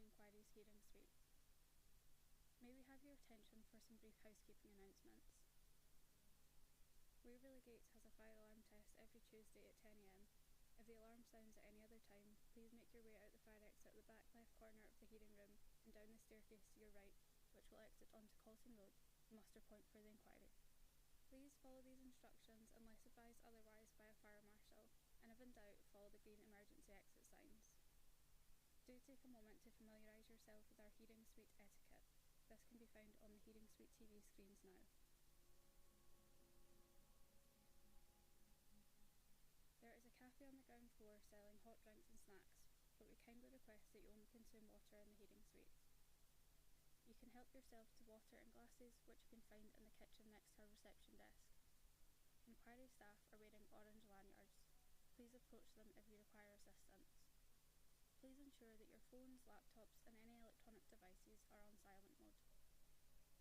Inquiry's hearing suite. May we have your attention for some brief housekeeping announcements. Waverley Gates has a fire alarm test every Tuesday at 10 AM. If the alarm sounds at any other time, please make your way out the fire exit at the back left corner of the hearing room and down the staircase to your right, which will exit onto Colton Road, the muster point for the inquiry. Please follow these instructions unless advised otherwise by a fire marshal, and if in doubt, follow the green emergency exit signs. Do take a moment to familiarise yourself with our hearing suite etiquette. This can be found on the hearing suite TV screens now. There is a cafe on the ground floor selling hot drinks and snacks, but we kindly request that you only consume water in the hearing suite. You can help yourself to water in glasses, which you can find in the kitchen next to our reception desk. Inquiry staff are wearing orange lanyards. Please approach them if you require assistance. Please ensure that your phones, laptops and any electronic devices are on silent mode.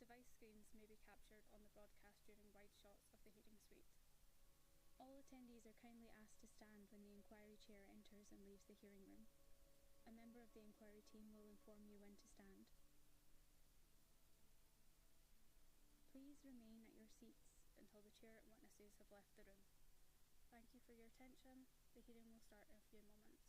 Device screens may be captured on the broadcast during wide shots of the hearing suite. All attendees are kindly asked to stand when the inquiry chair enters and leaves the hearing room. A member of the inquiry team will inform you when to stand. Please remain at your seats until the chair and witnesses have left the room. Thank you for your attention. The hearing will start in a few moments.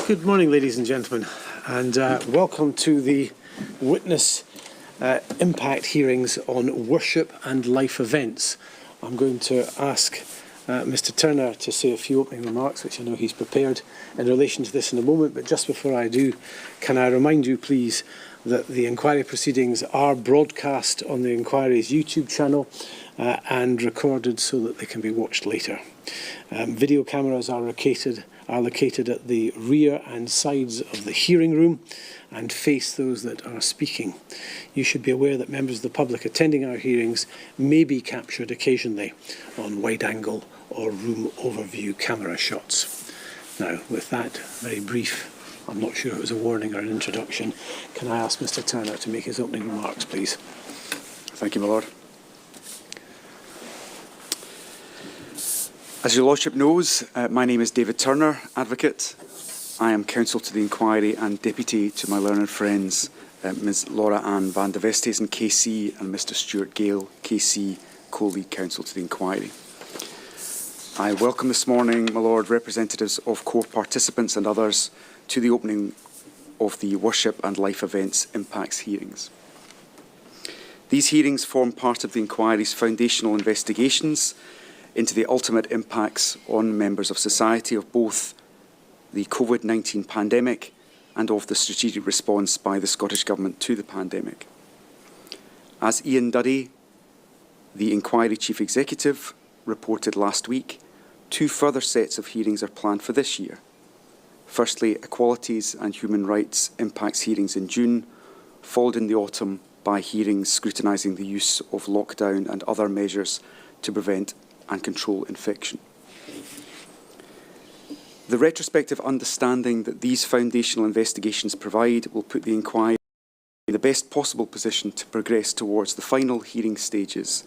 Good morning, ladies and gentlemen, and welcome to the witness impact hearings on worship and life events. I'm going to ask Mr. Turner to say a few opening remarks, which I know he's prepared in relation to this in a moment, but just before I do, can I remind you, please, that the inquiry proceedings are broadcast on the inquiry's YouTube channel and recorded so that they can be watched later. Video cameras are located at the rear and sides of the hearing room and face those that are speaking. You should be aware that members of the public attending our hearings may be captured occasionally on wide-angle or room overview camera shots. Now, with that very brief, I'm not sure if it was a warning or an introduction, can I ask Mr. Turner to make his opening remarks, please? Thank you, my Lord. As your Lordship knows, my name is David Turner, Advocate. I am Counsel to the Inquiry and Deputy to my learned friends, Ms Laura Ann van de Vesthuizen, KC, and Mr Stuart Gale, KC, Co-Lead Counsel to the Inquiry. I welcome this morning, my Lord, representatives of core participants and others to the opening of the Worship and Life Events Impacts hearings. These hearings form part of the inquiry's foundational investigations into the ultimate impacts on members of society of both the COVID-19 pandemic and of the strategic response by the Scottish Government to the pandemic. As Ian Duddy, the inquiry chief executive, reported last week, 2 further sets of hearings are planned for this year. Firstly, equalities and human rights impacts hearings in June, followed in the autumn by hearings scrutinising the use of lockdown and other measures to prevent and control infection. The retrospective understanding that these foundational investigations provide will put the inquiry in the best possible position to progress towards the final hearing stages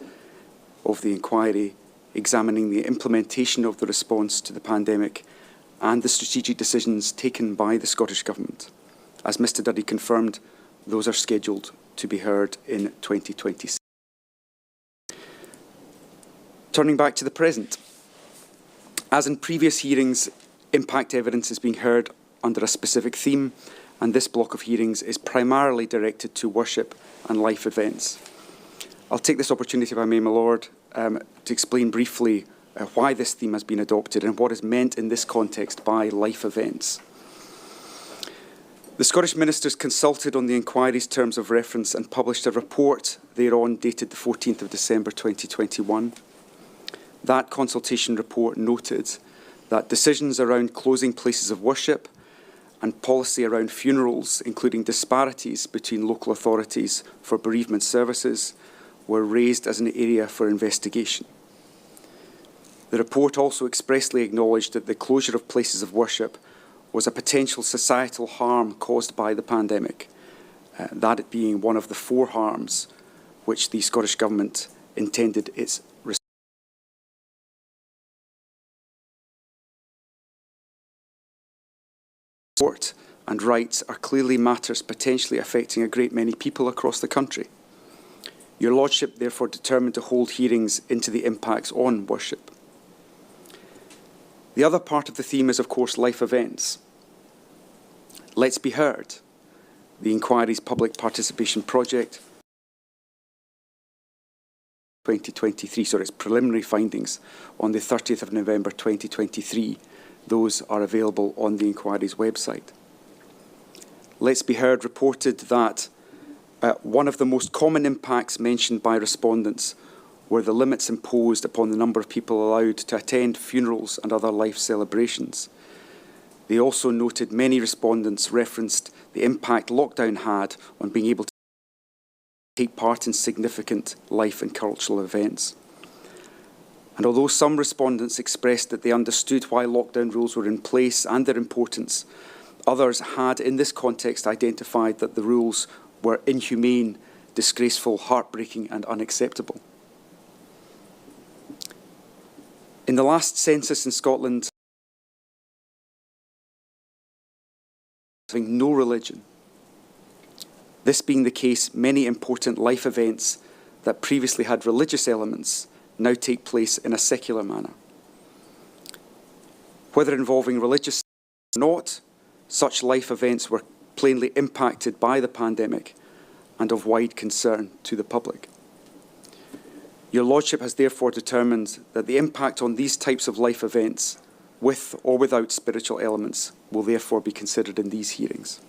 of the inquiry, examining the implementation of the response to the pandemic and the strategic decisions taken by the Scottish Government. As Mr Duddy confirmed, those are scheduled to be heard in 2026. Turning back to the present. As in previous hearings, impact evidence is being heard under a specific theme, and this block of hearings is primarily directed to worship and life events. I'll take this opportunity, if I may, my Lord, to explain briefly why this theme has been adopted and what is meant in this context by life events. The Scottish Ministers consulted on the inquiry's terms of reference and published a report thereon dated the 14th of December 2021. That consultation report noted that decisions around closing places of worship and policy around funerals, including disparities between local authorities for bereavement services, were raised as an area for investigation. The report also expressly acknowledged that the closure of places of worship was a potential societal harm caused by the pandemic, that being one of the 4 harms which the Scottish Government intended its support and rights are clearly matters potentially affecting a great many people across the country. Your Lordship therefore determined to hold hearings into the impacts on worship. The other part of the theme is, of course, life events. Let's Be Heard, the inquiry's public participation project, 2023, so its preliminary findings on the 30th of November 2023. Those are available on the inquiry's website. Let's Be Heard reported that one of the most common impacts mentioned by respondents were the limits imposed upon the number of people allowed to attend funerals and other life celebrations. They also noted many respondents referenced the impact lockdown had on being able to take part in significant life and cultural events. And although some respondents expressed that they understood why lockdown rules were in place and their importance, others had in this context identified that the rules were inhumane, disgraceful, heartbreaking and unacceptable. In the last census in Scotland, having no religion. This being the case, many important life events that previously had religious elements now take place in a secular manner. Whether involving religious or not, such life events were plainly impacted by the pandemic and of wide concern to the public. Your Lordship has therefore determined that the impact on these types of life events, with or without spiritual elements, will therefore be considered in these hearings.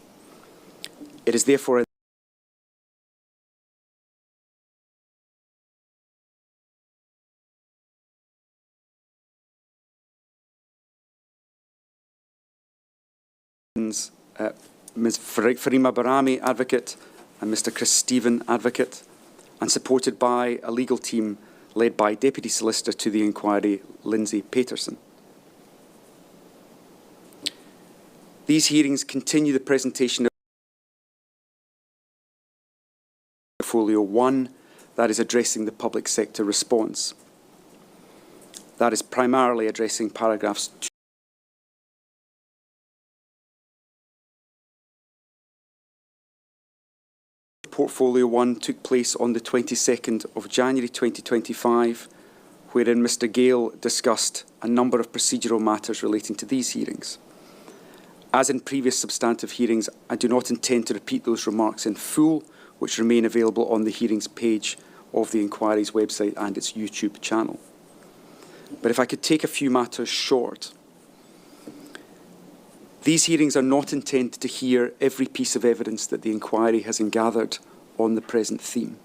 It is therefore Ms. Farima Barami, Advocate, and Mr. Chris Stephen, Advocate, and supported by a legal team led by Deputy Solicitor to the inquiry, Lindsay Paterson. These hearings continue the presentation of Portfolio 1, that is addressing the public sector response. That is primarily addressing paragraphs 2. Portfolio 1 took place on the 22nd of January 2025, wherein Mr. Gale discussed a number of procedural matters relating to these hearings. As in previous substantive hearings, I do not intend to repeat those remarks in full, which remain available on the hearings page of the inquiry's website and its YouTube channel. But if I could take a few matters short. These hearings are not intended to hear every piece of evidence that the inquiry has gathered on the present theme.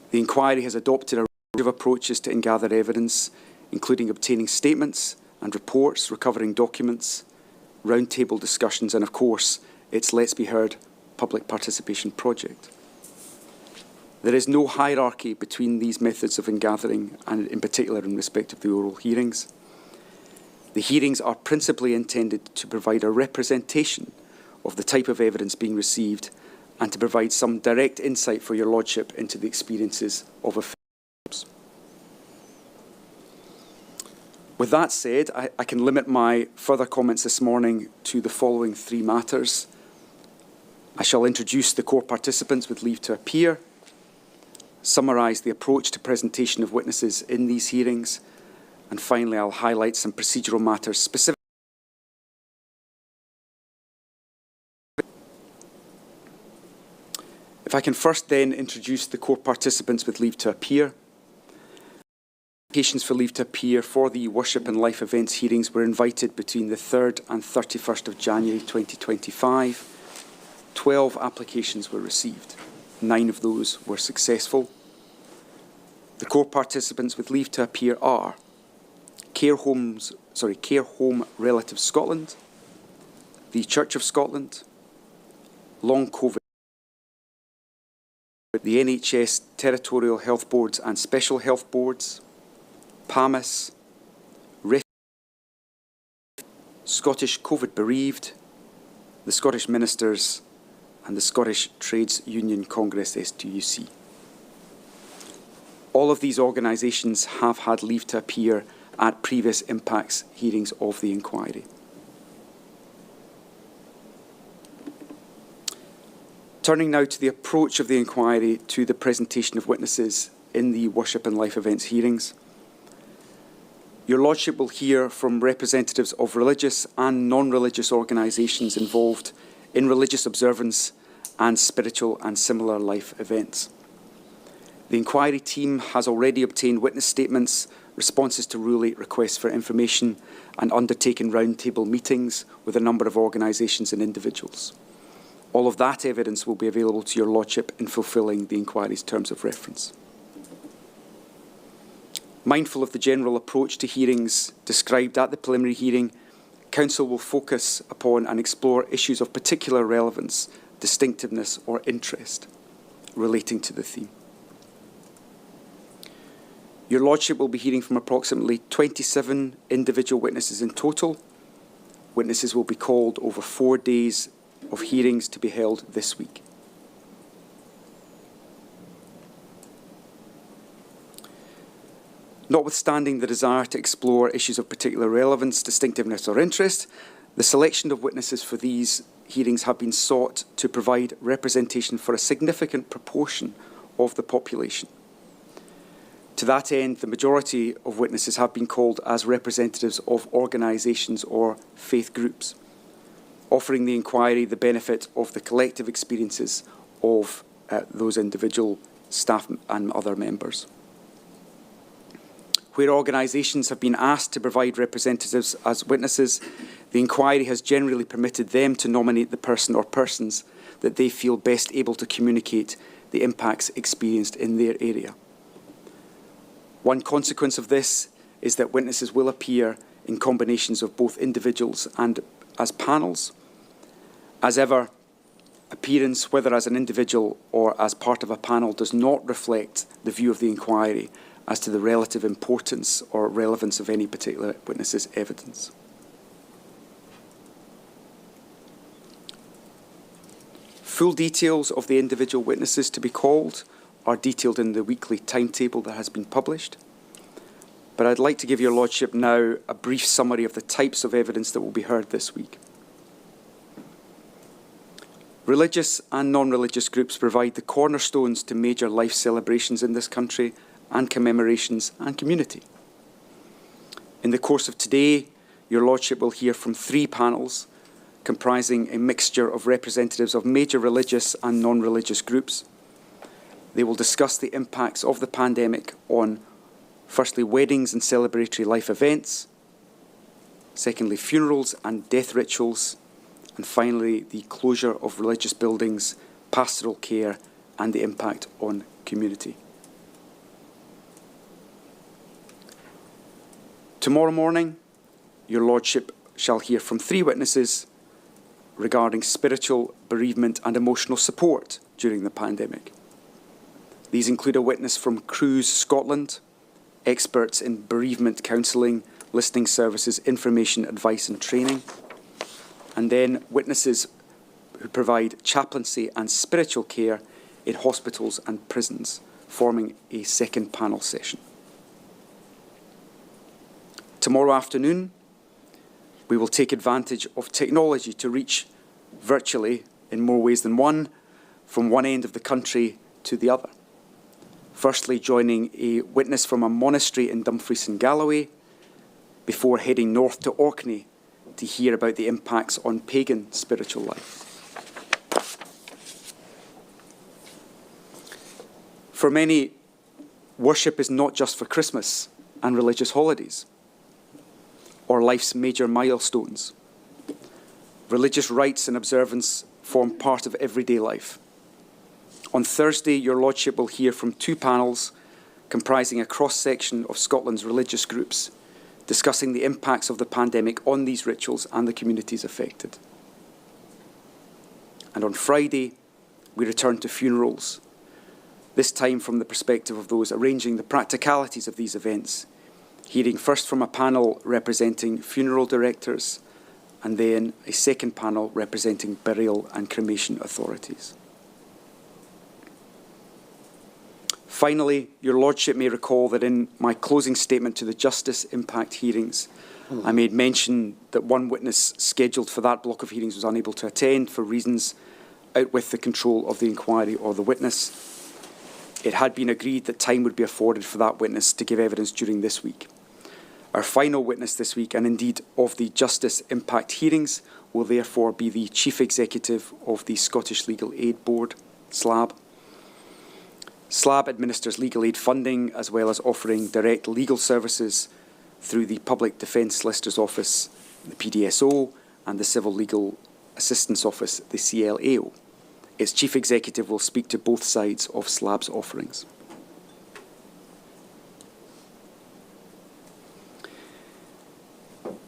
The inquiry has adopted a range of approaches to gather evidence, including obtaining statements and reports, recovering documents, roundtable discussions, and of course, its Let's Be Heard public participation project. There is no hierarchy between these methods of ingathering, and in particular in respect of the oral hearings. The hearings are principally intended to provide a representation of the type of evidence being received and to provide some direct insight for your Lordship into the experiences of offenders. With that said, I can limit my further comments this morning to the following three matters. I shall introduce the core participants with leave to appear, summarise the approach to presentation of witnesses in these hearings, and finally I'll highlight some procedural matters specific. If I can first then introduce the core participants with leave to appear. Applications for leave to appear for the Worship and Life Events hearings were invited between the 3rd and 31st of January 2025. 12 applications were received. 9 of those were successful. The core participants with leave to appear are Care Home Relative Scotland, the Church of Scotland, Long COVID, the NHS Territorial Health Boards and Special Health Boards, PAMIS, Scottish COVID Bereaved, the Scottish Ministers, and the Scottish Trades Union Congress STUC. All of these organisations have had leave to appear at previous impacts hearings of the inquiry. Turning now to the approach of the inquiry to the presentation of witnesses in the Worship and Life Events hearings. Your Lordship will hear from representatives of religious and non-religious organisations involved in religious observance and spiritual and similar life events. The inquiry team has already obtained witness statements, responses to Rule 8 requests for information, and undertaken roundtable meetings with a number of organisations and individuals. All of that evidence will be available to your Lordship in fulfilling the inquiry's terms of reference. Mindful of the general approach to hearings described at the preliminary hearing, Council will focus upon and explore issues of particular relevance, distinctiveness or interest relating to the theme. Your Lordship will be hearing from approximately 27 individual witnesses in total. Witnesses will be called over 4 days of hearings to be held this week. Notwithstanding the desire to explore issues of particular relevance, distinctiveness or interest, the selection of witnesses for these hearings have been sought to provide representation for a significant proportion of the population. To that end, the majority of witnesses have been called as representatives of organisations or faith groups, offering the inquiry the benefit of the collective experiences of those individual staff and other members. Where organisations have been asked to provide representatives as witnesses, the inquiry has generally permitted them to nominate the person or persons that they feel best able to communicate the impacts experienced in their area. One consequence of this is that witnesses will appear in combinations of both individuals and as panels. As ever, appearance, whether as an individual or as part of a panel, does not reflect the view of the inquiry as to the relative importance or relevance of any particular witness's evidence. Full details of the individual witnesses to be called are detailed in the weekly timetable that has been published. But I'd like to give your Lordship now a brief summary of the types of evidence that will be heard this week. Religious and non-religious groups provide the cornerstones to major life celebrations in this country and commemorations and community. In the course of today, your Lordship will hear from 3 panels comprising a mixture of representatives of major religious and non-religious groups. They will discuss the impacts of the pandemic on, firstly, weddings and celebratory life events, secondly, funerals and death rituals, and finally, the closure of religious buildings, pastoral care, and the impact on community. Tomorrow morning, your Lordship shall hear from 3 witnesses regarding spiritual, bereavement and emotional support during the pandemic. These include a witness from Cruise Scotland, experts in bereavement counselling, listening services, information, advice and training, and then witnesses who provide chaplaincy and spiritual care in hospitals and prisons, forming a second panel session. Tomorrow afternoon, we will take advantage of technology to reach virtually, in more ways than one, from one end of the country to the other. Firstly, joining a witness from a monastery in Dumfries and Galloway, before heading north to Orkney to hear about the impacts on pagan spiritual life. For many, worship is not just for Christmas and religious holidays, or life's major milestones. Religious rites and observance form part of everyday life. On Thursday, your Lordship will hear from 2 panels comprising a cross-section of Scotland's religious groups, discussing the impacts of the pandemic on these rituals and the communities affected. And on Friday, we return to funerals, this time from the perspective of those arranging the practicalities of these events, hearing first from a panel representing funeral directors and then a second panel representing burial and cremation authorities. Finally, your Lordship may recall that in my closing statement to the Justice Impact hearings, I made mention that one witness scheduled for that block of hearings was unable to attend for reasons out with the control of the inquiry or the witness. It had been agreed that time would be afforded for that witness to give evidence during this week. Our final witness this week, and indeed of the Justice Impact hearings, will therefore be the Chief Executive of the Scottish Legal Aid Board, SLAB. SLAB administers legal aid funding as well as offering direct legal services through the Public Defence Solicitor's Office, the PDSO, and the Civil Legal Assistance Office, the CLAO. Its Chief Executive will speak to both sides of SLAB's offerings.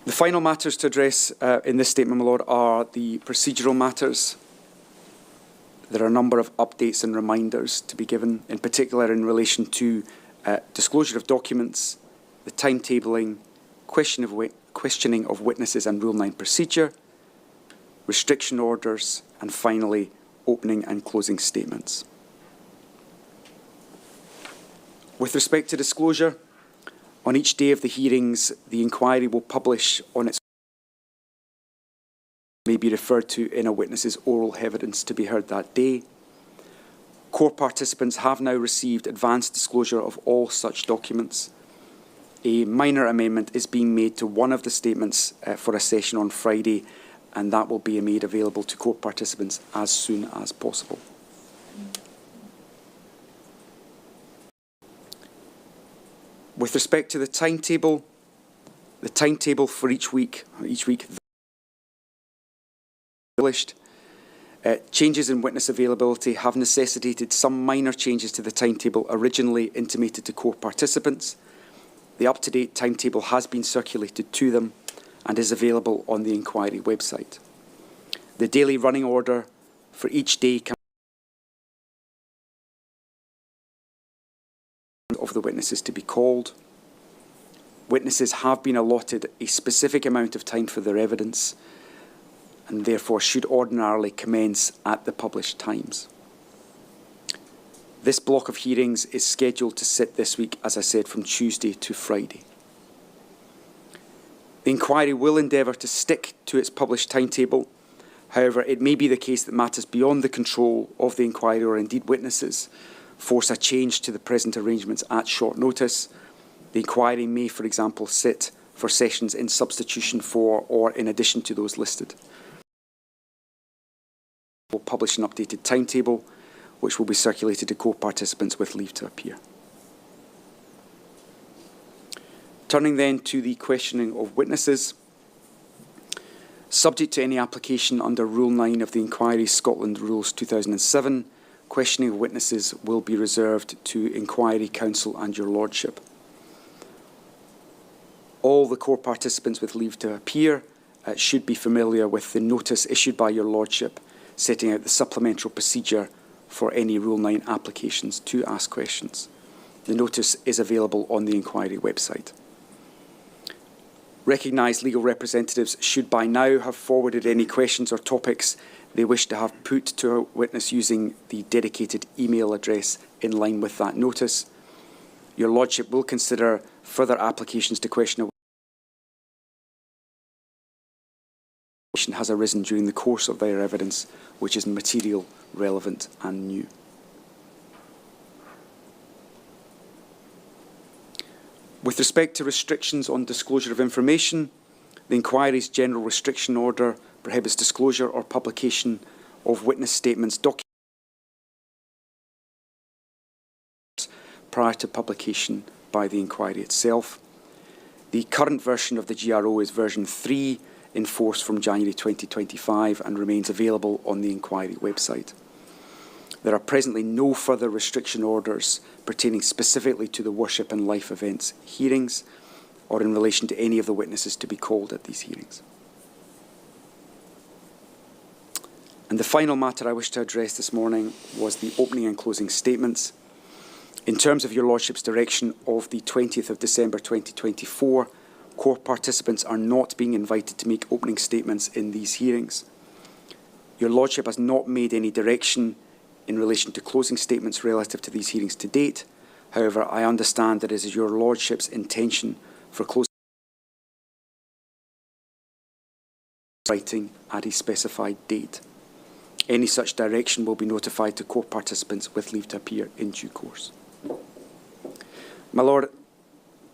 The final matters to address in this statement, my Lord, are the procedural matters. There are a number of updates and reminders to be given, in particular in relation to disclosure of documents, the timetabling, questioning of witnesses and Rule 9 procedure, restriction orders, and finally, opening and closing statements. With respect to disclosure, on each day of the hearings, the inquiry will publish on its may be referred to in a witness's oral evidence to be heard that day. Court participants have now received advanced disclosure of all such documents. A minor amendment is being made to one of the statements for a session on Friday, and that will be made available to court participants as soon as possible. With respect to the timetable for each week published. Changes in witness availability have necessitated some minor changes to the timetable originally intimated to court participants. The up-to-date timetable has been circulated to them and is available on the inquiry website. The daily running order for each day can of the witnesses to be called. Witnesses have been allotted a specific amount of time for their evidence and therefore should ordinarily commence at the published times. This block of hearings is scheduled to sit this week, as I said, from Tuesday to Friday. The inquiry will endeavour to stick to its published timetable. However, it may be the case that matters beyond the control of the inquiry or indeed witnesses force a change to the present arrangements at short notice. The inquiry may, for example, sit for sessions in substitution for or in addition to those listed. publish an updated timetable, which will be circulated to court participants with leave to appear. Turning then to the questioning of witnesses. Subject to any application under Rule 9 of the Inquiry Scotland Rules 2007, questioning of witnesses will be reserved to Inquiry Counsel and your Lordship. All the court participants with leave to appear should be familiar with the notice issued by your Lordship setting out the supplemental procedure for any Rule 9 applications to ask questions. The notice is available on the Inquiry website. Recognised legal representatives should by now have forwarded any questions or topics they wish to have put to a witness using the dedicated email address in line with that notice. Your Lordship will consider further applications to question a witness has arisen during the course of their evidence, which is material, relevant and new. With respect to restrictions on disclosure of information, the Inquiry's General Restriction Order prohibits disclosure or publication of witness statements, documents prior to publication by the Inquiry itself. The current version of the GRO is version 3, in force from January 2025 and remains available on the Inquiry website. There are presently no further restriction orders pertaining specifically to the worship and life events hearings or in relation to any of the witnesses to be called at these hearings. And the final matter I wish to address this morning was the opening and closing statements. In terms of your Lordship's direction of the 20th of December 2024, court participants are not being invited to make opening statements in these hearings. Your Lordship has not made any direction in relation to closing statements relative to these hearings to date. However, I understand that it is your Lordship's intention for closing writing at a specified date. Any such direction will be notified to court participants with leave to appear in due course. My Lord,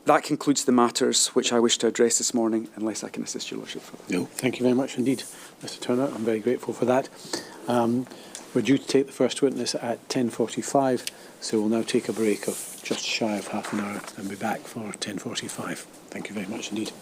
that concludes the matters which I wish to address this morning, unless I can assist your Lordship further. No, thank you very much indeed, Mr Turner. I'm very grateful for that. We're due to take the first witness at 10:45, so we'll now take a break of just shy of half an hour and be back for 10:45. Thank you very much indeed.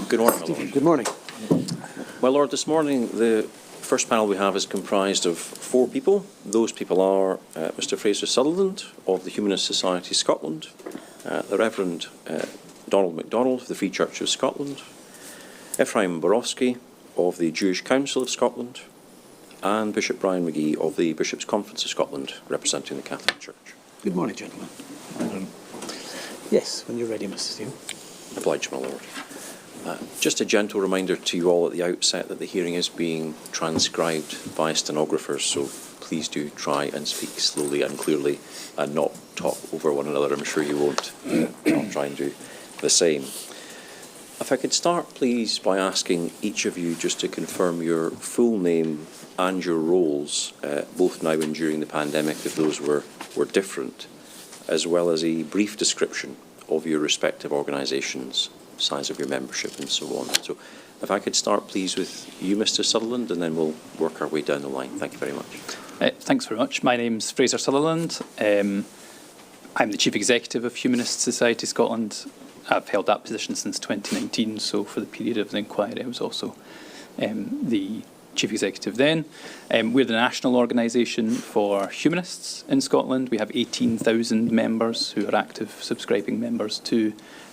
Good morning, my Lord. Good morning. My Lord, this morning the first panel we have is comprised of 4 people. Those people are Mr Fraser Sutherland of the Humanist Society Scotland, the Reverend Donald MacDonald of the Free Church of Scotland, Ephraim Borowski of the Jewish Council of Scotland, and Bishop Brian McGee of the Bishops' Conference of Scotland, representing the Catholic Church. Good morning, gentlemen. Yes, when you're ready, Mr. Steele. Obliged, my Lord. Just a gentle reminder to you all at the outset that the hearing is being transcribed by stenographers, so please do try and speak slowly and clearly and not talk over one another. I'm sure you won't. I'll try and do the same. If I could start, please, by asking each of you just to confirm your full name and your roles, both now and during the pandemic, if those were different, as well as a brief description of your respective organisations, size of your membership and so on. So if I could start, please, with you, Mr Sutherland, and then we'll work our way down the line. Thank you very much. Thanks very much. My name's Fraser Sutherland. I'm the Chief Executive of Humanist Society Scotland. I've held that position since 2019, so for the period of the inquiry I was also the Chief Executive then. We're the national organisation for humanists in Scotland. We have 18,000 members who are active subscribing members to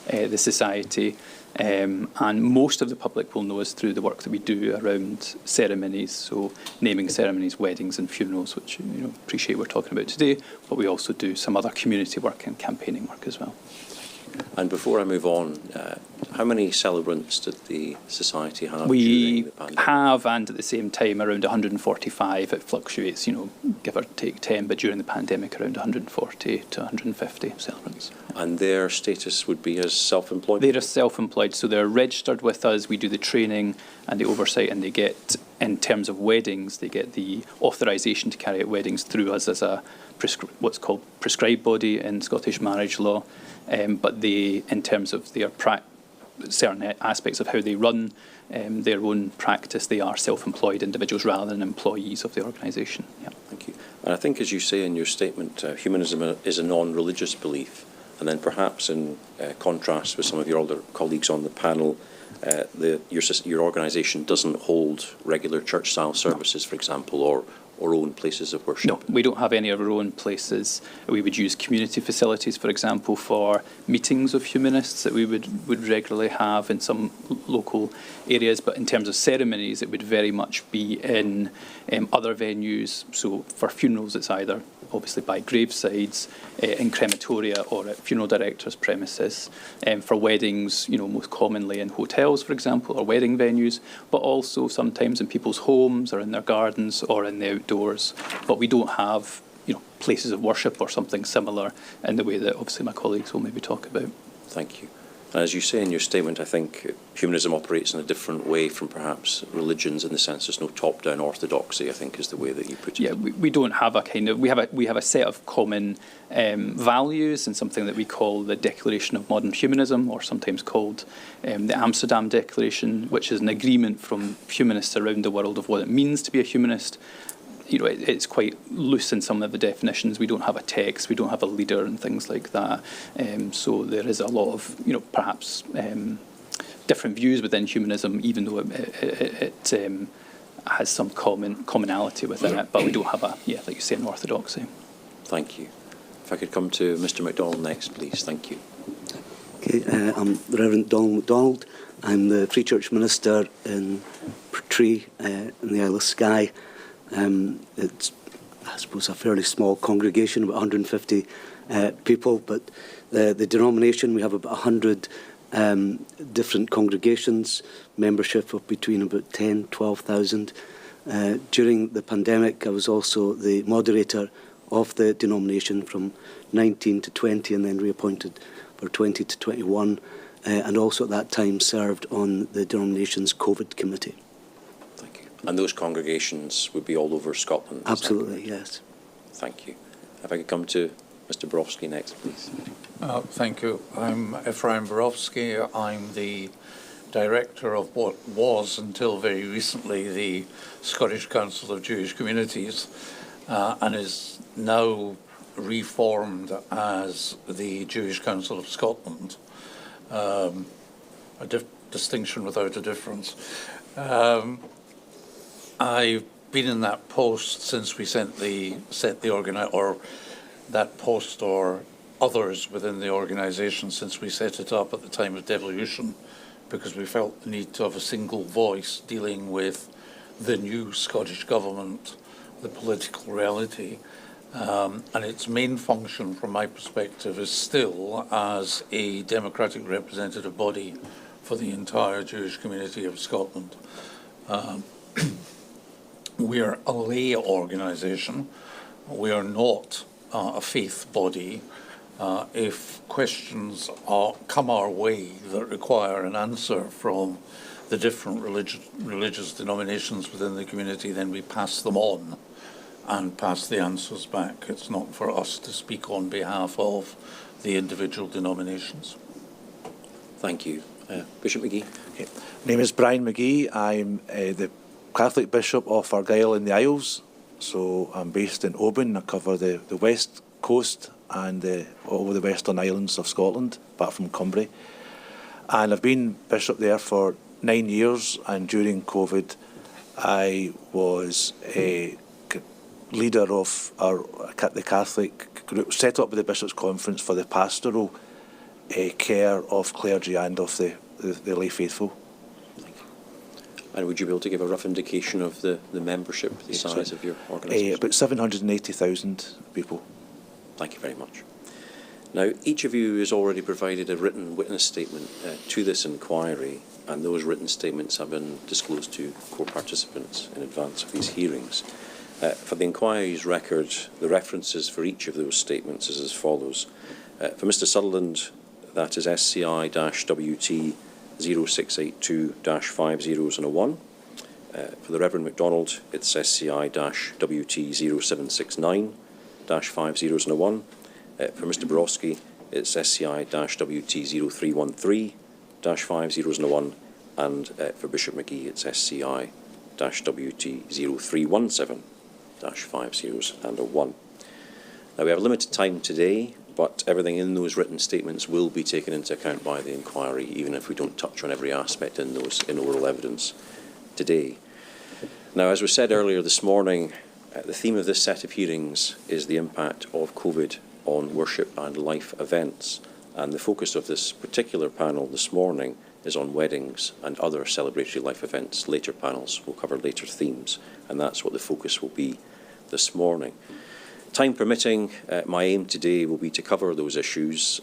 the Society, and most of the public will know us through the work that we do around ceremonies, so naming ceremonies, weddings and funerals, which appreciate we're talking about today, but we also do some other community work and campaigning work as well. And before I move on, how many celebrants did the Society have during We the pandemic? have, and at the same time, around 145. It fluctuates, give or take 10, but during the pandemic, around 140 to 150 celebrants. And their status would be as self-employed? They're self-employed, so they're registered with us. We do the training and the oversight, and they get, in terms of weddings, they get the authorisation to carry out weddings through us as a what's called prescribed body in Scottish marriage law. But they, in terms of their certain aspects of how they run their own practice, they are self-employed individuals rather than employees of the organisation. Yeah. Thank you. And I think, as you say in your statement, humanism is a non-religious belief. And then perhaps in contrast with some of your older colleagues on the panel, your organisation doesn't hold regular church-style services, for example, or own places of worship? No, we don't have any of our own places. We would use community facilities, for example, for meetings of humanists that we would regularly have in some local areas. But in terms of ceremonies, it would very much be in other venues. So for funerals, it's either obviously by gravesides, in crematoria or at funeral directors' premises. For weddings, most commonly in hotels, for example, or wedding venues, but also sometimes in people's homes or in their gardens or in the outdoors. But we don't have, places of worship or something similar in the way that obviously my colleagues will maybe talk about. Thank you. And as you say in your statement, I think humanism operates in a different way from perhaps religions, in the sense there's no top-down orthodoxy, I think is the way that you put it. Yeah, we don't have we have a set of common values, and something that we call the Declaration of Modern Humanism, or sometimes called the Amsterdam Declaration, which is an agreement from humanists around the world of what it means to be a humanist. It's quite loose in some of the definitions. We don't have a text, we don't have a leader and things like that. So there is a lot of, perhaps different views within humanism, even though it has some commonality within it. But we don't have like you say, an orthodoxy. Thank you. If I could come to Mr MacDonald next, please. Thank you. Okay, I'm the Reverend Donald MacDonald. I'm the Free Church Minister in Portree in the Isle of Skye. It's, I suppose, a fairly small congregation, about 150 people, but the denomination, we have about 100 different congregations, membership of between about 10,000, 12,000. During the pandemic, I was also the moderator of the denomination from 19 to 20, and then reappointed for 20 to 21, and also at that time served on the denomination's COVID committee. And those congregations would be all over Scotland? Absolutely, yes. Thank you. If I could come to Mr Borowski next, please. Thank you. I'm Ephraim Borowski. I'm the director of what was, until very recently, the Scottish Council of Jewish Communities, and is now reformed as the Jewish Council of Scotland. A distinction without a difference. I've been in that post since we set the that post or others within the organisation since we set it up at the time of devolution, because we felt the need to have a single voice dealing with the new Scottish Government, the political reality. And its main function, from my perspective, is still as a democratic representative body for the entire Jewish community of Scotland. We are a lay organisation. We are not a faith body. If questions come our way that require an answer from the different religious denominations within the community, then we pass them on and pass the answers back. It's not for us to speak on behalf of the individual denominations. Thank you. Bishop McGee. Okay. My name is Brian McGee. I'm the Catholic Bishop of Argyll in the Isles. So I'm based in Oban. I cover the west coast and all over the Western Islands of Scotland, apart from Cumbria. And I've been Bishop there for 9 years, and during COVID I was a leader of the Catholic group set up with the Bishops' Conference for the pastoral care of clergy and of the lay faithful. Thank you. And would you be able to give a rough indication of the membership, the size of your organisation? About 780,000 people. Thank you very much. Now, each of you has already provided a written witness statement to this inquiry, and those written statements have been disclosed to court participants in advance of these hearings. For the inquiry's record, the references for each of those statements is as follows. For Mr Sutherland, that is SCI-WT 0682-5001. For the Reverend MacDonald, it's SCI-WT 0769-5001. For Mr Borowski, it's SCI-WT 0313-5001. And for Bishop McGee, it's SCI-WT 0317-5001. Now, we have limited time today, but everything in those written statements will be taken into account by the inquiry, even if we don't touch on every aspect in those in oral evidence today. Now, as was said earlier this morning, the theme of this set of hearings is the impact of COVID on worship and life events, and the focus of this particular panel this morning is on weddings and other celebratory life events. Later panels will cover later themes, and that's what the focus will be this morning. Time permitting, my aim today will be to cover those issues.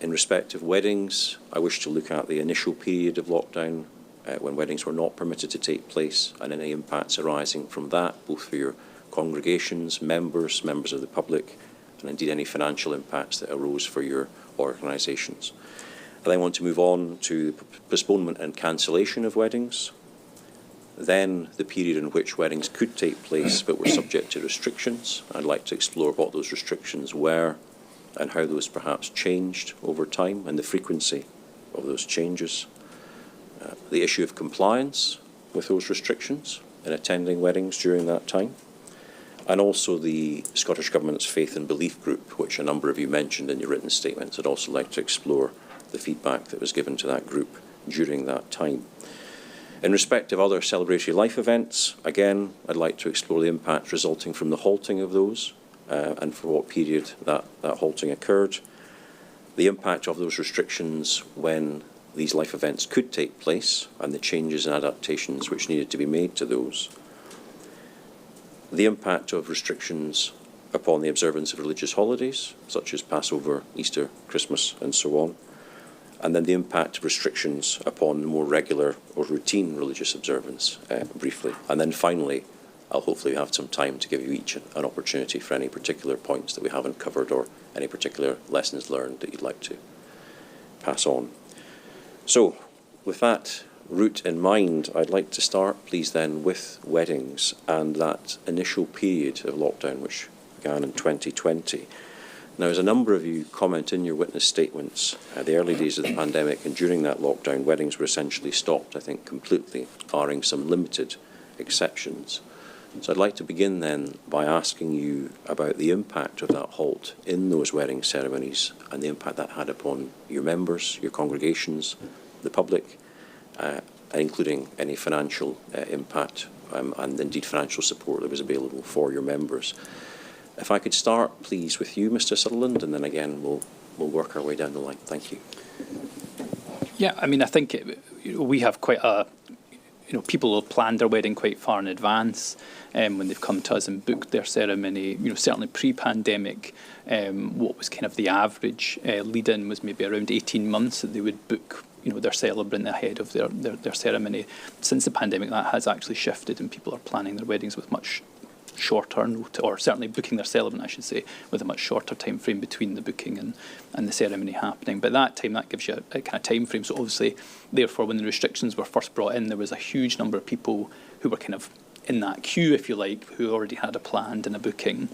In respect of weddings, I wish to look at the initial period of lockdown when weddings were not permitted to take place, and any impacts arising from that, both for your congregations, members of the public, and indeed any financial impacts that arose for your organisations. I then want to move on to postponement and cancellation of weddings, then the period in which weddings could take place but were subject to restrictions. I'd like to explore what those restrictions were and how those perhaps changed over time and the frequency of those changes. The issue of compliance with those restrictions in attending weddings during that time, and also the Scottish Government's Faith and Belief Group, which a number of you mentioned in your written statements. I'd also like to explore the feedback that was given to that group during that time. In respect of other celebratory life events, again, I'd like to explore the impact resulting from the halting of those and for what period that halting occurred, the impact of those restrictions when these life events could take place and the changes and adaptations which needed to be made to those, the impact of restrictions upon the observance of religious holidays, such as Passover, Easter, Christmas, and so on, and then the impact of restrictions upon more regular or routine religious observance, briefly. And then finally, I'll hopefully have some time to give you each an opportunity for any particular points that we haven't covered or any particular lessons learned that you'd like to pass on. So, with that route in mind, I'd like to start, please, then, with weddings and that initial period of lockdown which began in 2020. Now, as a number of you comment in your witness statements, the early days of the pandemic and during that lockdown, weddings were essentially stopped, I think, completely, barring some limited exceptions. So I'd like to begin then by asking you about the impact of that halt in those wedding ceremonies and the impact that had upon your members, your congregations, the public, including any financial impact and indeed financial support that was available for your members. If I could start, please, with you, Mr. Sutherland, and then again we'll work our way down the line. Thank you. Yeah, I mean, I think we have quite a, people have planned their wedding quite far in advance when they've come to us and booked their ceremony. Certainly pre-pandemic, what was kind of the average lead-in was maybe around 18 months that they would book their celebrant ahead of their ceremony. Since the pandemic, that has actually shifted, and people are planning their weddings with much shorter notice, or certainly booking their celebrant, I should say, with a much shorter time frame between the booking and the ceremony happening. But that time, that gives you a kind of time frame. So obviously, therefore, when the restrictions were first brought in, there was a huge number of people who were kind of in that queue, if you like, who already had a planned and a booking.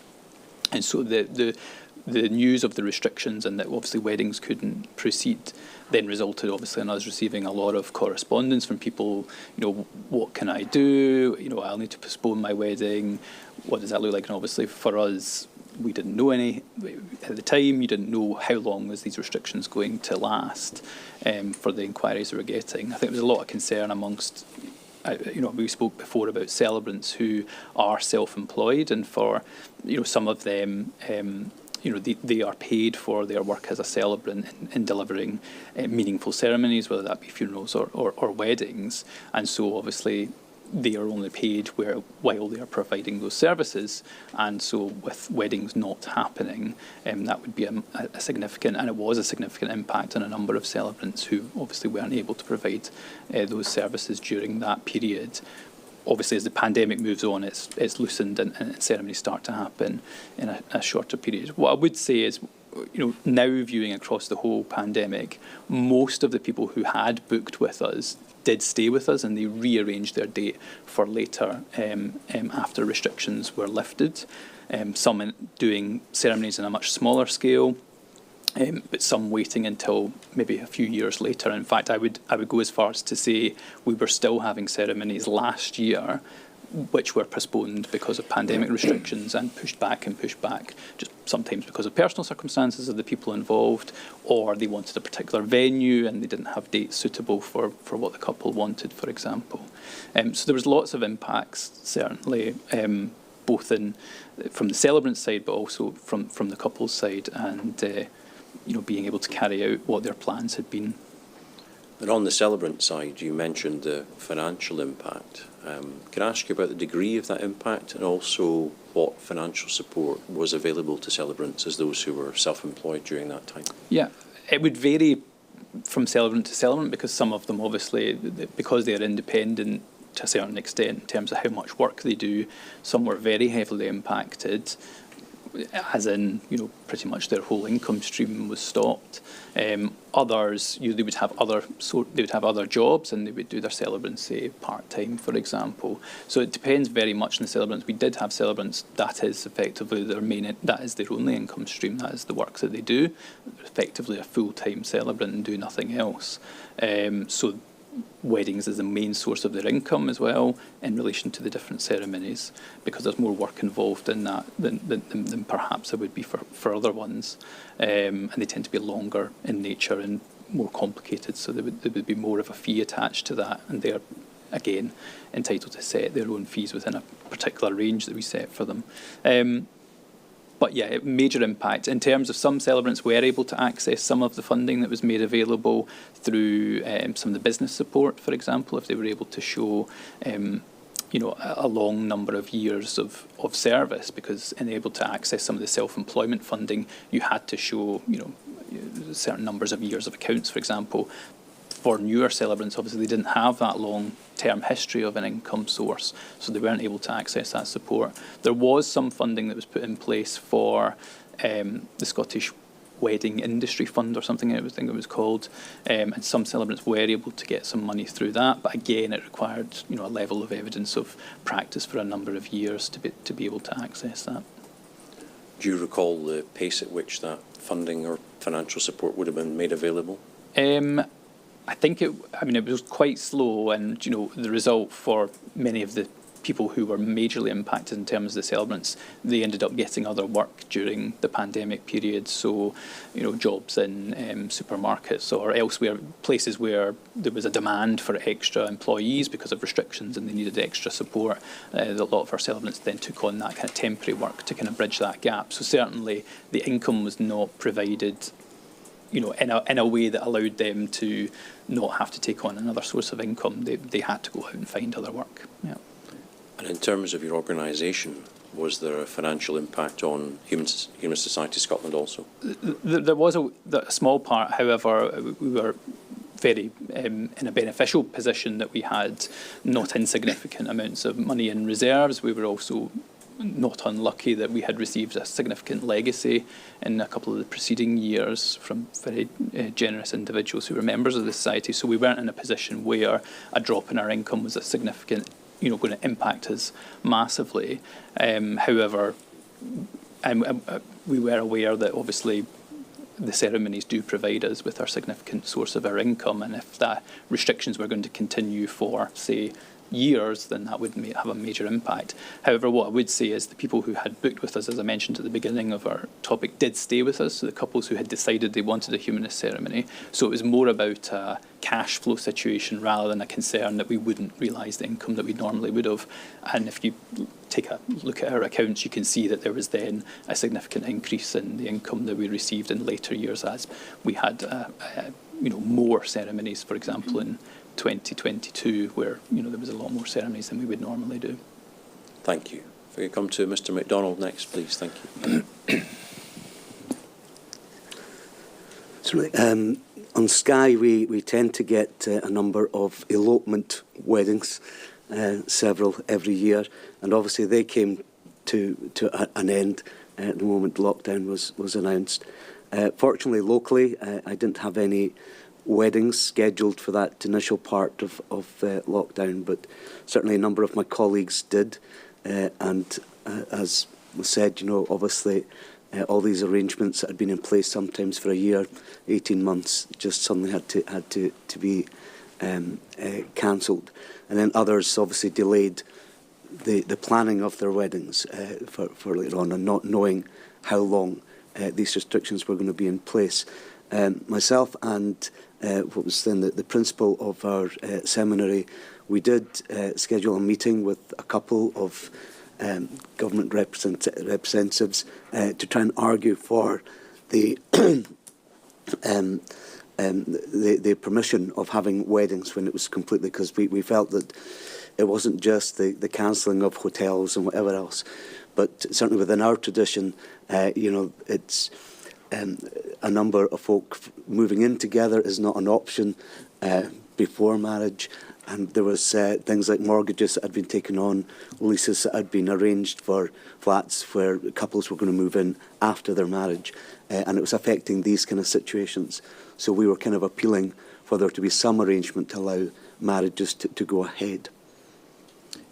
And so the news of the restrictions and that obviously weddings couldn't proceed then resulted obviously in us receiving a lot of correspondence from people, what can I do? I'll need to postpone my wedding. What does that look like? And obviously for us, we didn't know any at the time. You didn't know how long was these restrictions going to last for the inquiries we were getting. I think there was a lot of concern amongst, we spoke before about celebrants who are self-employed, and for, some of them, they are paid for their work as a celebrant in delivering meaningful ceremonies, whether that be funerals or weddings. And so obviously they are only paid while they are providing those services. And so with weddings not happening, that would be a significant, and it was a significant impact on a number of celebrants who obviously weren't able to provide those services during that period. Obviously, as the pandemic moves on, it's loosened and ceremonies start to happen in a shorter period. What I would say is, now viewing across the whole pandemic, most of the people who had booked with us did stay with us, and they rearranged their date for later after restrictions were lifted. Some doing ceremonies in a much smaller scale, but some waiting until maybe a few years later. In fact, I would go as far as to say we were still having ceremonies last year which were postponed because of pandemic restrictions and pushed back, just sometimes because of personal circumstances of the people involved, or they wanted a particular venue and they didn't have dates suitable for what the couple wanted, for example. So there was lots of impacts, certainly, both from the celebrant side, but also from the couple's side, and being able to carry out what their plans had been. And on the celebrant side, you mentioned the financial impact. Can I ask you about the degree of that impact, and also what financial support was available to celebrants as those who were self-employed during that time? Yeah, it would vary from celebrant to celebrant, because some of them obviously, because they are independent to a certain extent in terms of how much work they do, some were very heavily impacted, as in, pretty much their whole income stream was stopped. Others, they would have other jobs, and they would do their celebrants, say, part-time, for example. So it depends very much on the celebrants. We did have celebrants that is effectively that is their only income stream. That is the work that they do. Effectively a full-time celebrant and do nothing else. So weddings is the main source of their income as well in relation to the different ceremonies, because there's more work involved in that than perhaps there would be for other ones, and they tend to be longer in nature and more complicated, so there would be more of a fee attached to that, and they're again entitled to set their own fees within a particular range that we set for them. But yeah, major impact. In terms of some celebrants were able to access some of the funding that was made available through some of the business support, for example, if they were able to show a long number of years of service, because in able to access some of the self-employment funding, you had to show certain numbers of years of accounts, for example. For newer celebrants, obviously, they didn't have that long-term history of an income source, so they weren't able to access that support. There was some funding that was put in place for the Scottish Wedding Industry Fund or something, I think it was called, and some celebrants were able to get some money through that, but again, it required a level of evidence of practice for a number of years to be able to access that. Do you recall the pace at which that funding or financial support would have been made available? I think it was quite slow, and the result for many of the people who were majorly impacted in terms of the celebrants, they ended up getting other work during the pandemic period. So, jobs in supermarkets or elsewhere, places where there was a demand for extra employees because of restrictions and they needed extra support. A lot of our celebrants then took on that kind of temporary work to kind of bridge that gap. So certainly the income was not provided in a way that allowed them to not have to take on another source of income. They had to go out and find other work. Yeah. And in terms of your organisation, was there a financial impact on Humanist Society Scotland also? There was a small part. However, we were very in a beneficial position that we had not insignificant amounts of money in reserves. We were also not unlucky that we had received a significant legacy in a couple of the preceding years from very generous individuals who were members of the society. So we weren't in a position where a drop in our income was a significant, going to impact us massively. However, we were aware that obviously the ceremonies do provide us with our significant source of our income, and if that restrictions were going to continue for, say, years, then that would have a major impact. However, what I would say is the people who had booked with us, as I mentioned at the beginning of our topic, did stay with us. So the couples who had decided they wanted a humanist ceremony. So it was more about a cash flow situation rather than a concern that we wouldn't realise the income that we normally would have. And if you take a look at our accounts, you can see that there was then a significant increase in the income that we received in later years as we had more ceremonies, for example, in 2022, where there was a lot more ceremonies than we would normally do. Thank you. If we could come to Mr. MacDonald next, please. Thank you. Certainly. On Skye, we tend to get a number of elopement weddings, several every year, and obviously they came to an end at the moment lockdown was announced. Fortunately, locally, I didn't have any weddings scheduled for that initial part of lockdown, but certainly a number of my colleagues did, and as was said, obviously all these arrangements that had been in place sometimes for a year, 18 months, just suddenly had to be cancelled, and then others obviously delayed the planning of their weddings for later on, and not knowing how long these restrictions were going to be in place. Myself and what was then the principal of our seminary, we did schedule a meeting with a couple of government representatives to try and argue for the permission of having weddings when it was completely, because we felt that it wasn't just the cancelling of hotels and whatever else, but certainly within our tradition, it's a number of folk moving in together is not an option before marriage, and there was things like mortgages that had been taken on, leases that had been arranged for flats where couples were going to move in after their marriage, and it was affecting these kind of situations. So we were kind of appealing for there to be some arrangement to allow marriages to go ahead.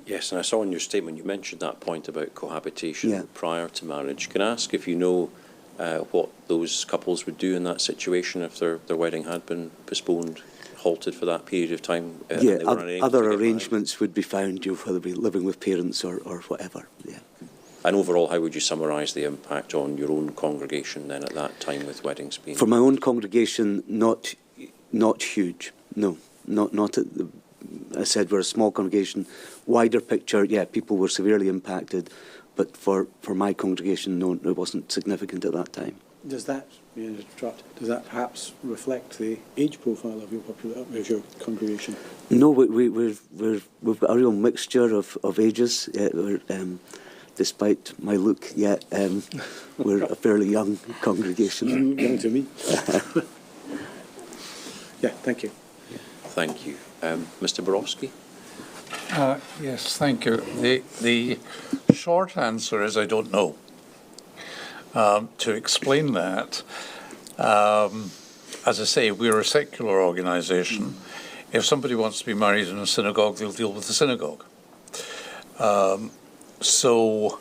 Yes, and I saw in your statement you mentioned that point about cohabitation prior to marriage. Can I ask if you know what those couples would do in that situation if their wedding had been postponed, halted for that period of time? Other arrangements would be found, whether it be living with parents or whatever. Yeah. And overall, how would you summarise the impact on your own congregation then at that time with weddings being? For my own congregation, not huge. No, not at the. I said we're a small congregation. Wider picture, people were severely impacted. But for my congregation, no, it wasn't significant at that time. Does that perhaps reflect the age profile of your congregation? No, we've got a real mixture of ages. Despite my look, we're a fairly young congregation. Young to me. Thank you. Thank you. Mr. Borowski? Yes, thank you. The short answer is I don't know. To explain that, as I say, we're a secular organisation. If somebody wants to be married in a synagogue, they'll deal with the synagogue. So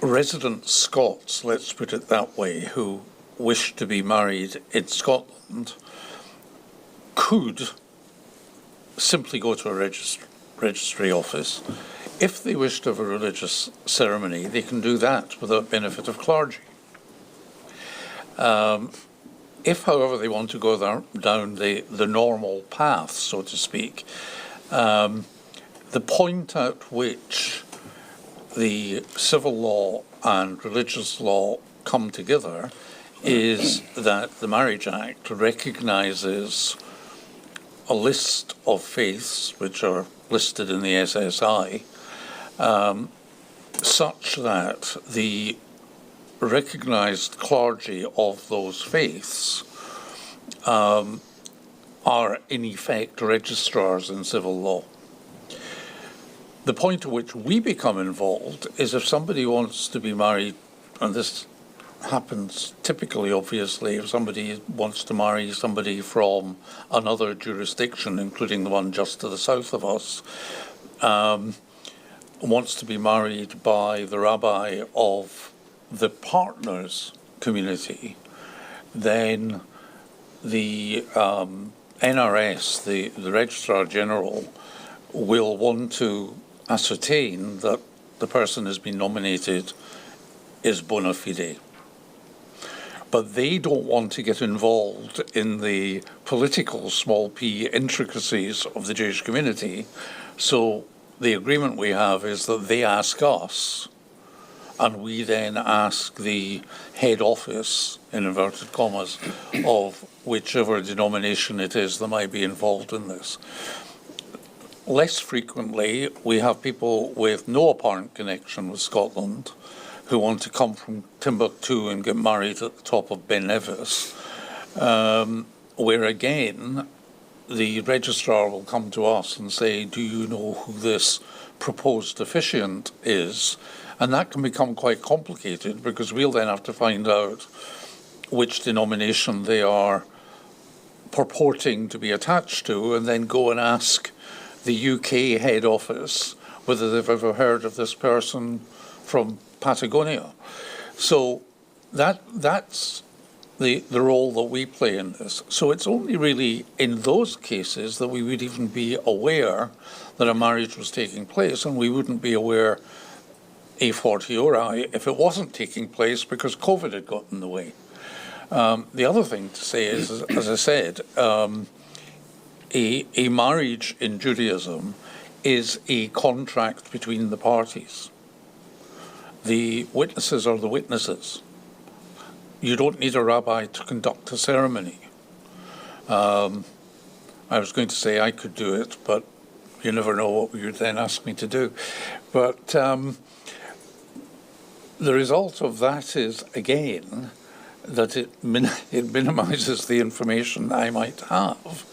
resident Scots, let's put it that way, who wish to be married in Scotland could simply go to a registrar registry office, if they wish to have a religious ceremony, they can do that without benefit of clergy. If, however, they want to go down the normal path, so to speak, the point at which the civil law and religious law come together is that the Marriage Act recognises a list of faiths which are listed in the SSI, such that the recognised clergy of those faiths are in effect registrars in civil law. The point at which we become involved is if somebody wants to be married, and this happens typically, obviously, if somebody wants to marry somebody from another jurisdiction, including the one just to the south of us, wants to be married by the rabbi of the partner's community, then the NRS, the Registrar General, will want to ascertain that the person has been nominated is bona fide. But they don't want to get involved in the political small p intricacies of the Jewish community. So the agreement we have is that they ask us, and we then ask the head office, in inverted commas, of whichever denomination it is that might be involved in this. Less frequently, we have people with no apparent connection with Scotland who want to come from Timbuktu and get married at the top of Ben Nevis, where again, the registrar will come to us and say, do you know who this proposed officiant is? And that can become quite complicated because we'll then have to find out which denomination they are purporting to be attached to and then go and ask the UK head office whether they've ever heard of this person from Patagonia. So that's the role that we play in this. So it's only really in those cases that we would even be aware that a marriage was taking place, and we wouldn't be aware a fortiori if it wasn't taking place because COVID had got in the way. The other thing to say is, as I said, a marriage in Judaism is a contract between the parties. The witnesses are the witnesses. You don't need a rabbi to conduct a ceremony. I was going to say I could do it, but you never know what you would then ask me to do. But the result of that is, again, that it minimises the information I might have,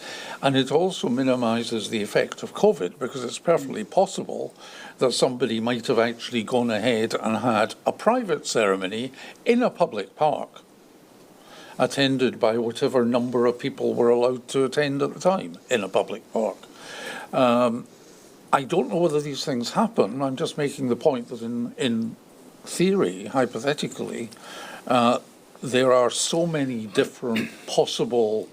and it also minimises the effect of COVID, because it's perfectly possible that somebody might have actually gone ahead and had a private ceremony in a public park, attended by whatever number of people were allowed to attend at the time in a public park. I don't know whether these things happen. I'm just making the point that in theory, hypothetically, there are so many different possible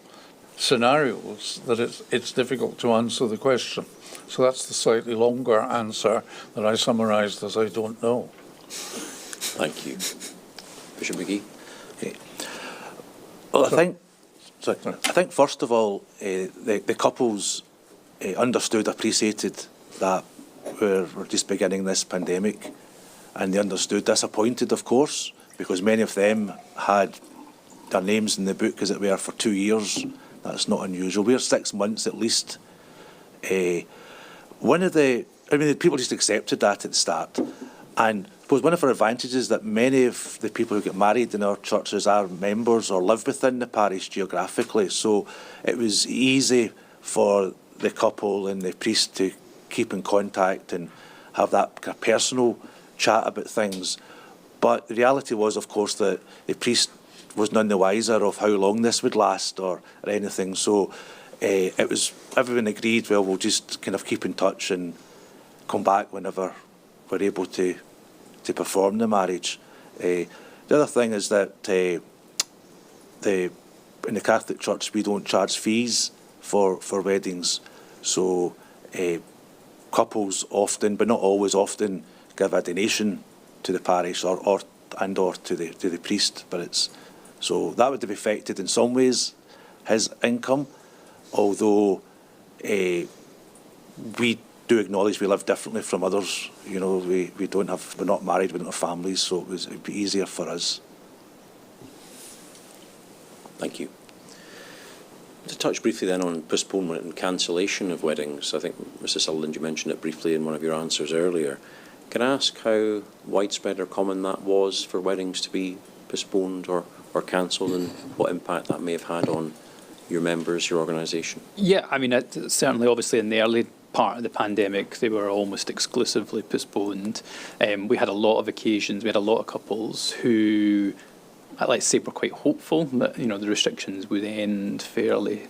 scenarios that it's difficult to answer the question. So that's the slightly longer answer that I summarised as I don't know. Thank you. Bishop McGee? Okay. Well, I think first of all, the couples understood, appreciated that we're just beginning this pandemic, and they understood, disappointed, of course, because many of them had their names in the book, as it were, for 2 years. That's not unusual. We're 6 months at least. People just accepted that at the start. And I suppose one of our advantages is that many of the people who get married in our churches are members or live within the parish geographically. So it was easy for the couple and the priest to keep in contact and have that kind of personal chat about things. But the reality was, of course, that the priest was none the wiser of how long this would last or anything. So it was, everyone agreed, well, we'll just kind of keep in touch and come back whenever we're able to perform the marriage. The other thing is that in the Catholic Church we don't charge fees for weddings. So couples often, but not always often, give a donation to the parish or to the priest. But so that would have affected in some ways his income, although we do acknowledge we live differently from others. You know, we're not married, we don't have families, so it'd be easier for us. Thank you. To touch briefly then on postponement and cancellation of weddings, I think, Mrs. Sutherland, you mentioned it briefly in one of your answers earlier. Can I ask how widespread or common that was for weddings to be postponed or cancelled, and what impact that may have had on your members, your organisation? Yeah, I mean, certainly, obviously, in the early part of the pandemic, they were almost exclusively postponed. We had a lot of occasions, we had a lot of couples who, let's say, were quite hopeful that, you know, the restrictions would end fairly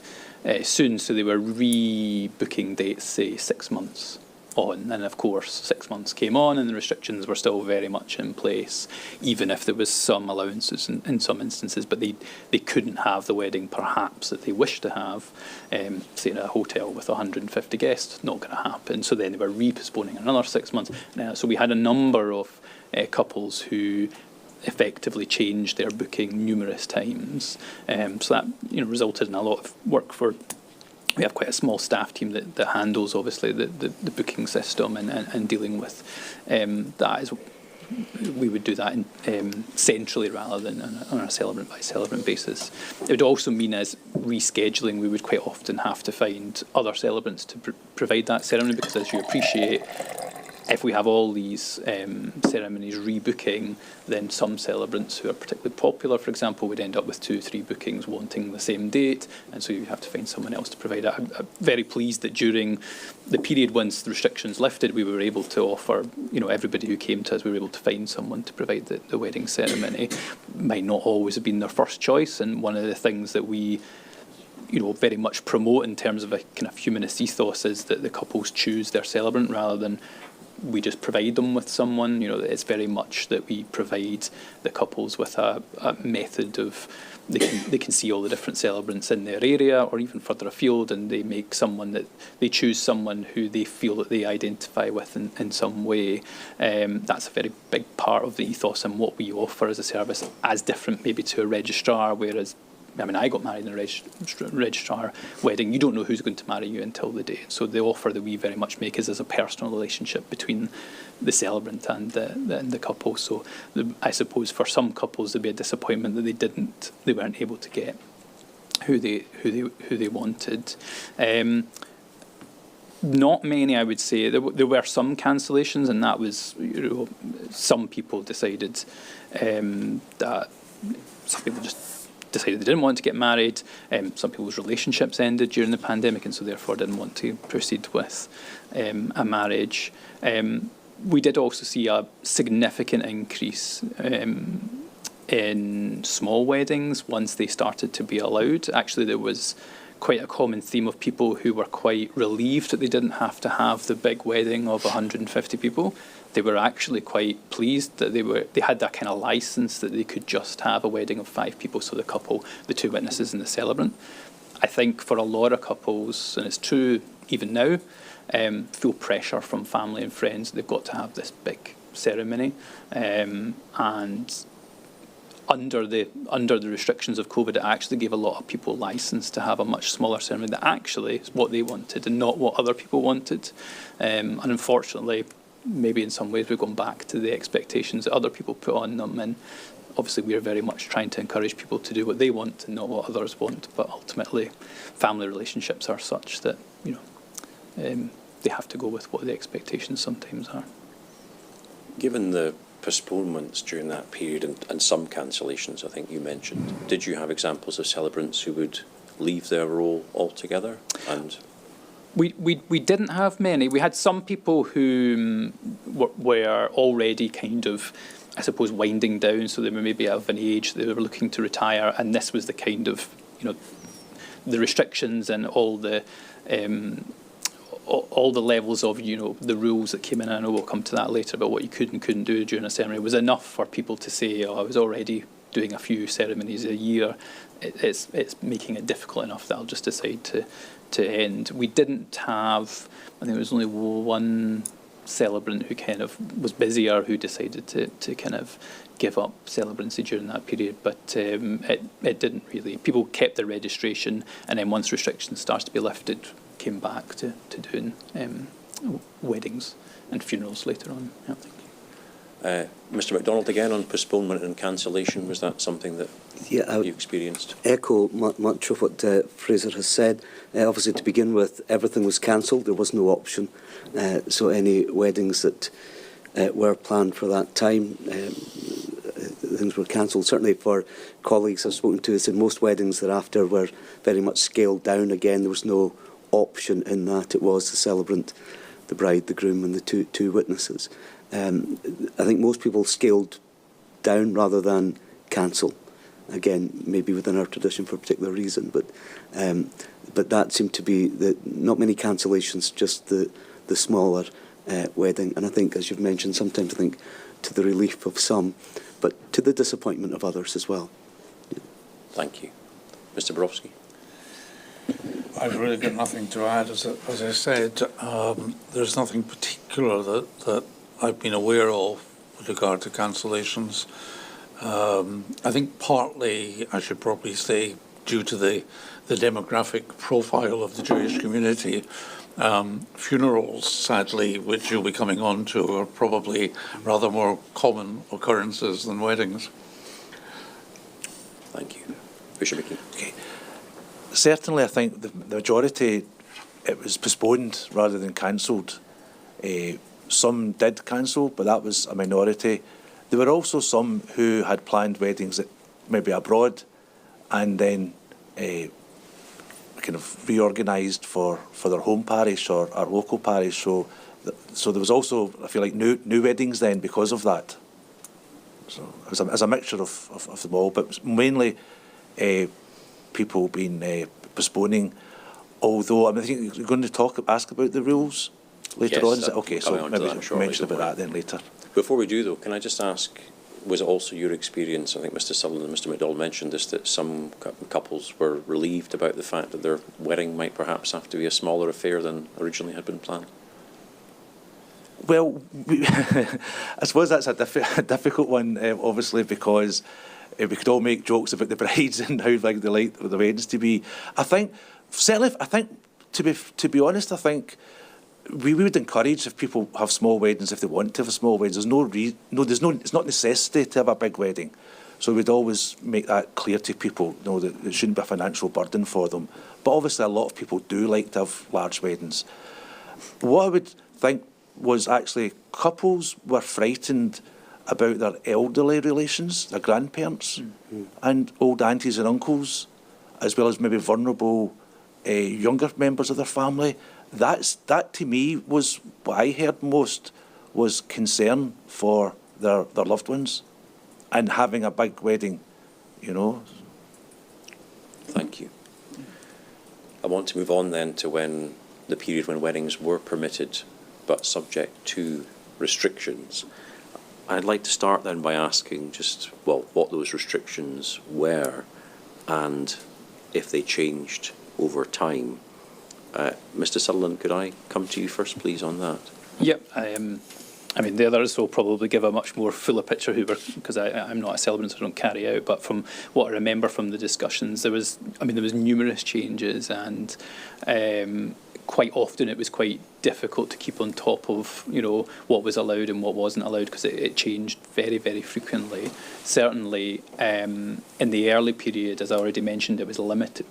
soon, so they were rebooking dates, say, 6 months on, and of course 6 months came on and the restrictions were still very much in place, even if there was some allowances in some instances, but they couldn't have the wedding perhaps that they wished to have, say in a hotel with 150 guests. Not going to happen. So then they were re-postponing another 6 months. So we had a number of couples who effectively changed their booking numerous times, so that, you know, resulted in a lot of work for. We have quite a small staff team that handles, obviously, the booking system and dealing with that. We would do that centrally rather than on a celebrant by celebrant basis. It would also mean, as rescheduling, we would quite often have to find other celebrants to provide that ceremony, because, as you appreciate, if we have all these ceremonies rebooking, then some celebrants who are particularly popular, for example, would end up with 2 or 3 bookings wanting the same date, and so you have to find someone else to provide it. I'm very pleased that during the period once the restrictions lifted, we were able to offer, you know, everybody who came to us, we were able to find someone to provide the wedding ceremony. Might not always have been their first choice, and one of the things that we, you know, very much promote in terms of a kind of humanist ethos is that the couples choose their celebrant rather than we just provide them with someone. You know, it's very much that we provide the couples with a method of they can see all the different celebrants in their area or even further afield, and they make someone that they choose someone who they feel that they identify with in some way. That's a very big part of the ethos and what we offer as a service, as different maybe to a registrar, whereas I mean, I got married in a registrar wedding. You don't know who's going to marry you until the day. So the offer that we very much make is as a personal relationship between the celebrant and the couple. So I suppose for some couples there'd be a disappointment that they weren't able to get who they wanted. Not many, I would say. There were some cancellations, and that was, you know, some people decided that some people just decided they didn't want to get married. Some people's relationships ended during the pandemic, and so therefore didn't want to proceed with a marriage. We did also see a significant increase in small weddings once they started to be allowed. Actually, there was quite a common theme of people who were quite relieved that they didn't have to have the big wedding of 150 people. They were actually quite pleased that they had that kind of license that they could just have a wedding of 5 people, so the couple, the 2 witnesses and the celebrant. I think for a lot of couples, and it's true even now, feel pressure from family and friends that they've got to have this big ceremony, and under the restrictions of COVID, it actually gave a lot of people license to have a much smaller ceremony that actually is what they wanted and not what other people wanted. And unfortunately, maybe in some ways we've gone back to the expectations that other people put on them, and obviously we're very much trying to encourage people to do what they want and not what others want. But ultimately, family relationships are such that, you know, they have to go with what the expectations sometimes are. Given the postponements during that period and some cancellations, I think you mentioned, did you have examples of celebrants who would leave their role altogether? And we didn't have many. We had some people who were already kind of, I suppose, winding down, so they were maybe of an age they were looking to retire, and this was the kind of, you know, the restrictions and all the levels of, you know, the rules that came in. I know we'll come to that later about what you could and couldn't do during a ceremony. It was enough for people to say, oh, I was already doing a few ceremonies a year. It's making it difficult enough that I'll just decide to end. We didn't have, I think there was only one celebrant who kind of was busier, who decided to kind of give up celebrancy during that period, but it didn't really. People kept their registration, and then once restrictions started to be lifted, came back to doing weddings and funerals later on. Yeah. Mr. MacDonald, again on postponement and cancellation, was that something that you experienced? Echo much of what Fraser has said. Obviously, to begin with, everything was cancelled. There was no option. So any weddings that were planned for that time, things were cancelled. Certainly for colleagues I've spoken to, said most weddings thereafter were very much scaled down again. There was no option in that. It was the celebrant, the bride, the groom and the two witnesses. I think most people scaled down rather than cancel. Again, maybe within our tradition for a particular reason, but that seemed to be not many cancellations, just the smaller wedding. And I think, as you've mentioned, sometimes I think to the relief of some, but to the disappointment of others as well. Yeah. Thank you. Mr. Borowski. I've really got nothing to add. As I said, there's nothing particular that I've been aware of with regard to cancellations. I think partly, I should probably say, due to the demographic profile of the Jewish community, funerals, sadly, which you'll be coming on to, are probably rather more common occurrences than weddings. Thank you. Bishop McKee. Okay. Certainly, I think the majority, it was postponed rather than cancelled. Some did cancel, but that was a minority. There were also some who had planned weddings that maybe abroad and then kind of reorganised for their home parish or our local parish. So there was also, I feel like, new weddings then because of that. So it was a mixture of them all, but mainly people been postponing. Although, I think you're going to ask about the rules later on. Is it? Okay, so maybe mention about that then later. Before we do, though, can I just ask, was it also your experience, I think Mr. Sutherland and Mr. MacDonald mentioned this, that some couples were relieved about the fact that their wedding might perhaps have to be a smaller affair than originally had been planned? Well, I suppose that's a difficult one, obviously, because we could all make jokes about the brides and how like they like the weddings to be. I think, certainly, to be honest, I think we would encourage if people have small weddings if they want to have a small wedding. It's not necessity to have a big wedding. So we'd always make that clear to people, that it shouldn't be a financial burden for them. But obviously a lot of people do like to have large weddings. What I would think was actually couples were frightened about their elderly relations, their grandparents and old aunties and uncles, as well as maybe vulnerable younger members of their family. That to me was what I heard most, was concern for their loved ones and having a big wedding, Thank you. I want to move on then to the period when weddings were permitted but subject to restrictions. I'd like to start then by asking what those restrictions were and if they changed over time. Mr. Sutherland, could I come to you first, please, on that? Yep. I mean, the others will probably give a much more fuller picture, because I'm not a celebrant, so I don't carry out. But from what I remember from the discussions, there was numerous changes, and quite often it was quite difficult to keep on top of what was allowed and what wasn't allowed, because it changed very, very frequently. Certainly in the early period, as I already mentioned, it was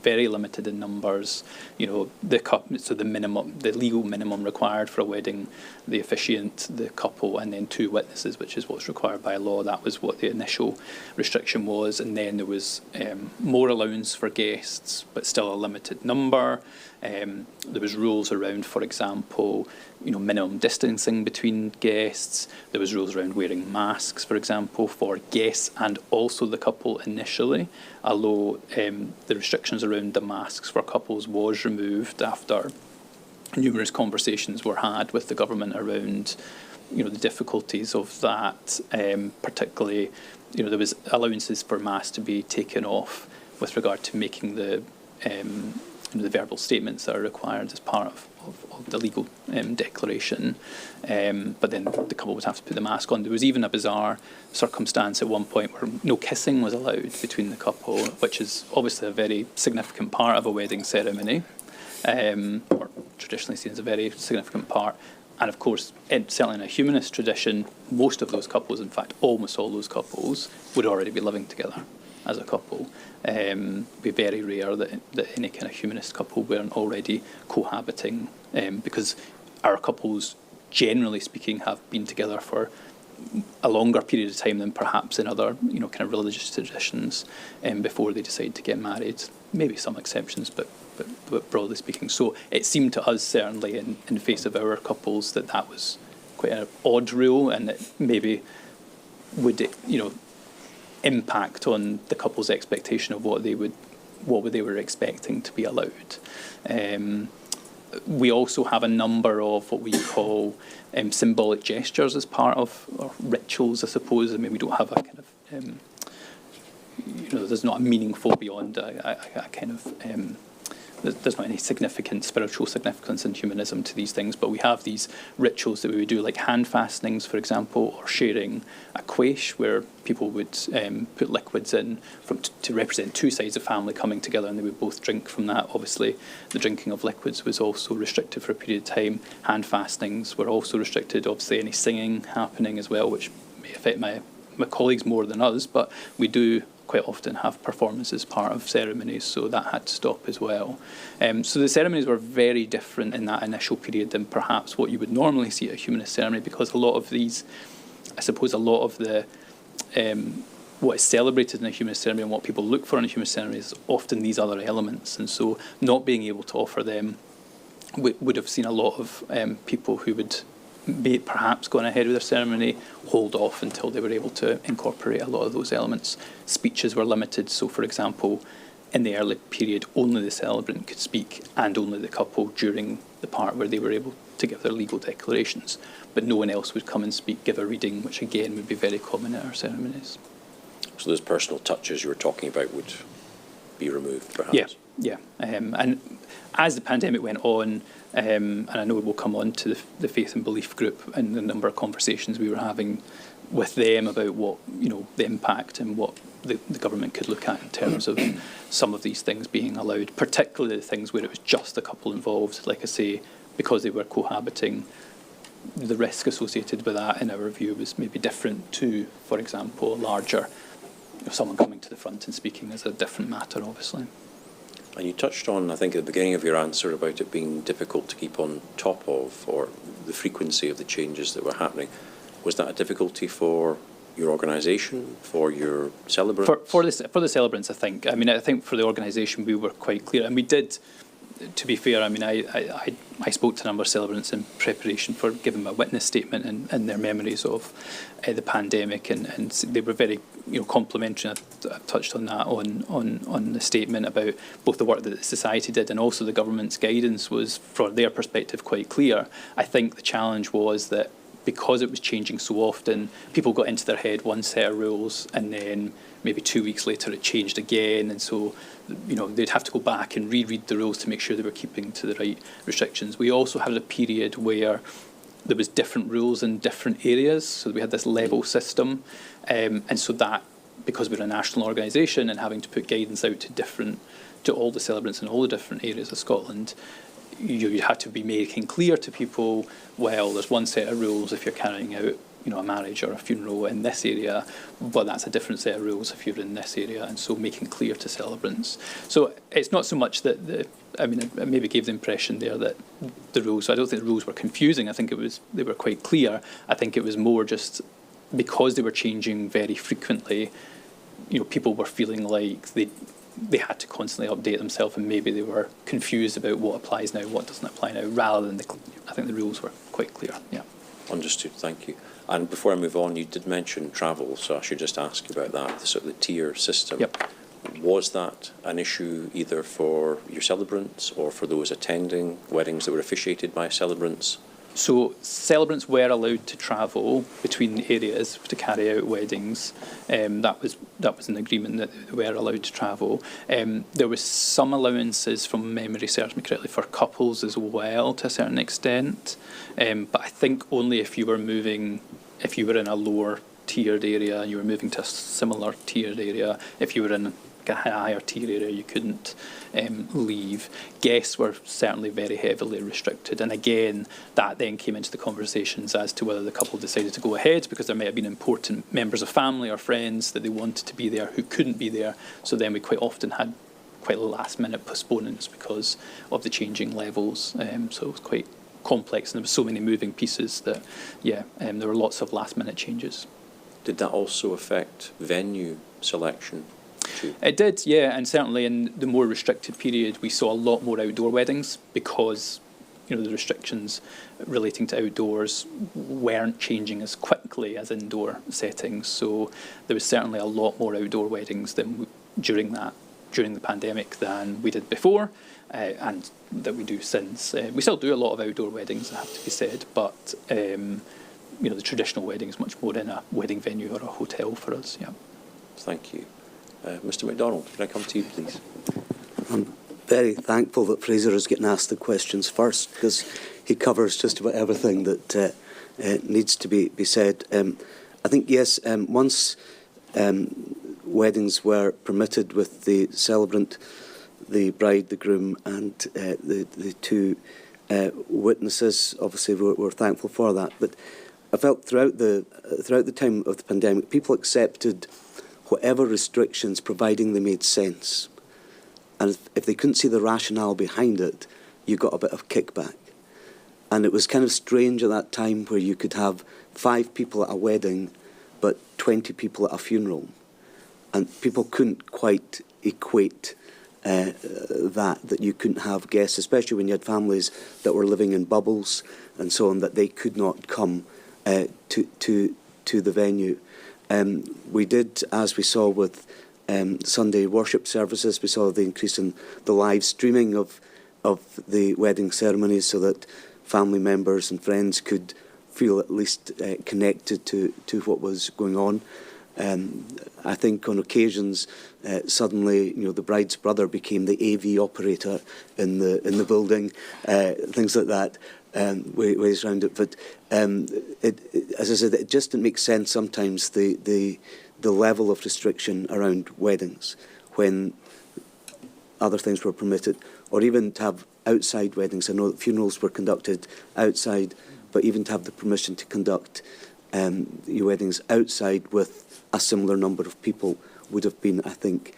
very limited in numbers. So the legal minimum required for a wedding, the officiant, the couple, and then 2 witnesses, which is what's required by law. That was what the initial restriction was, and then there was more allowance for guests, but still a limited number. There was rules around, for example, minimum distancing between guests. There was rules around wearing masks, for example, for guests and also the couple initially, although the restrictions around the masks for couples was removed after numerous conversations were had with the government around the difficulties of that. Particularly, there was allowances for masks to be taken off with regard to making the the verbal statements that are required as part of the legal declaration, but then the couple would have to put the mask on. There was even a bizarre circumstance at one point where no kissing was allowed between the couple, which is obviously a very significant part of a wedding ceremony, or traditionally seen as a very significant part. And of course, certainly in a humanist tradition, most of those couples, in fact, almost all those couples, would already be living together as a couple. It'd be very rare that any kind of humanist couple weren't already cohabiting, because our couples, generally speaking, have been together for a longer period of time than perhaps in other, kind of religious traditions, before they decide to get married. Maybe some exceptions, but broadly speaking. So it seemed to us, certainly in the face of our couples, that was quite an odd rule, and that maybe would, impact on the couple's expectation of what they were expecting to be allowed. We also have a number of what we call symbolic gestures as part of or rituals, I suppose. I mean, we don't have a kind of there's not a meaningful beyond a kind of there's not any significant spiritual significance in humanism to these things, but we have these rituals that we would do, like hand fastenings, for example, or sharing a quiche, where people would put liquids in to represent two sides of family coming together, and they would both drink from that. Obviously, the drinking of liquids was also restricted for a period of time. Hand fastenings were also restricted. Obviously, any singing happening as well, which may affect my colleagues more than us, but we do quite often have performances part of ceremonies, so that had to stop as well. So the ceremonies were very different in that initial period than perhaps what you would normally see at a humanist ceremony, because a lot of these, I suppose, a lot of the what is celebrated in a humanist ceremony and what people look for in a humanist ceremony is often these other elements, and so not being able to offer them would have seen a lot of people who would be perhaps going ahead with their ceremony hold off until they were able to incorporate a lot of those elements. Speeches were limited, so for example, in the early period, only the celebrant could speak and only the couple during the part where they were able to give their legal declarations, but no one else would come and speak, give a reading, which again would be very common at our ceremonies. So those personal touches you were talking about would be removed, perhaps? Yeah. And as the pandemic went on, and I know we'll come on to the faith and belief group and the number of conversations we were having with them about what, the impact and what the government could look at in terms of some of these things being allowed, particularly the things where it was just the couple involved. Like I say, because they were cohabiting, the risk associated with that, in our view, was maybe different to, for example, a larger, someone coming to the front and speaking is a different matter, obviously. And you touched on, I think, at the beginning of your answer about it being difficult to keep on top of, or the frequency of the changes that were happening. Was that a difficulty for your organisation, for your celebrants? For the celebrants, I think. I mean, I think for the organisation we were quite clear, and we did. To be fair, I mean, I spoke to a number of celebrants in preparation for giving my witness statement and their memories of the pandemic, and they were very complimentary. I touched on that on the statement about both the work that the society did and also the government's guidance was, from their perspective, quite clear. I think the challenge was that because it was changing so often, people got into their head one set of rules, and then maybe 2 weeks later it changed again, and so they'd have to go back and reread the rules to make sure they were keeping to the right restrictions. We also had a period where there was different rules in different areas, so we had this level system, and so that, because we're a national organisation and having to put guidance out to all the celebrants in all the different areas of Scotland, you had to be making clear to people, well, there's one set of rules if you're carrying out a marriage or a funeral in this area, but that's a different set of rules if you're in this area, and so making clear to celebrants. So it's not so much that I maybe gave the impression there that the rules, I don't think the rules were confusing. I think they were quite clear. I think it was more just because they were changing very frequently, people were feeling like they had to constantly update themselves, and maybe they were confused about what applies now, what doesn't apply now, rather than I think the rules were quite clear. Yeah. Understood, thank you. And before I move on, you did mention travel, so I should just ask you about that, the sort of the tier system. Yep. Was that an issue either for your celebrants or for those attending weddings that were officiated by celebrants? So celebrants were allowed to travel between areas to carry out weddings. That was an agreement that they were allowed to travel. There was some allowances, from memory serves me correctly, for couples as well to a certain extent. But I think only if you were in a lower tiered area and you were moving to a similar tiered area. If you were in a higher tier area, you couldn't leave. Guests were certainly very heavily restricted, and again that then came into the conversations as to whether the couple decided to go ahead, because there may have been important members of family or friends that they wanted to be there who couldn't be there. So then we quite often had quite last minute postponements because of the changing levels. So it was quite complex, and there were so many moving pieces that there were lots of last minute changes. Did that also affect venue selection? It did, yeah, and certainly in the more restricted period we saw a lot more outdoor weddings, because the restrictions relating to outdoors weren't changing as quickly as indoor settings. So there was certainly a lot more outdoor weddings during the pandemic than we did before, and that we do since. We still do a lot of outdoor weddings, I have to be said, but the traditional wedding is much more in a wedding venue or a hotel for us. Yeah. Thank you. Mr. MacDonald, can I come to you, please? I'm very thankful that Fraser is getting asked the questions first, because he covers just about everything that needs to be said. I think, yes, once weddings were permitted with the celebrant, the bride, the groom, and the two witnesses, obviously we're thankful for that. But I felt throughout the time of the pandemic, people accepted whatever restrictions, providing they made sense. And if they couldn't see the rationale behind it, you got a bit of kickback. And it was kind of strange at that time, where you could have 5 people at a wedding, but 20 people at a funeral. And people couldn't quite equate that you couldn't have guests, especially when you had families that were living in bubbles and so on, that they could not come to the venue. We did, as we saw with Sunday worship services, we saw the increase in the live streaming of the wedding ceremonies, so that family members and friends could feel at least connected to what was going on. I think on occasions, suddenly, the bride's brother became the AV operator in the building, things like that. Ways around it, but as I said, it just didn't make sense sometimes, the level of restriction around weddings when other things were permitted, or even to have outside weddings. I know that funerals were conducted outside, but even to have the permission to conduct your weddings outside with a similar number of people would have been, I think,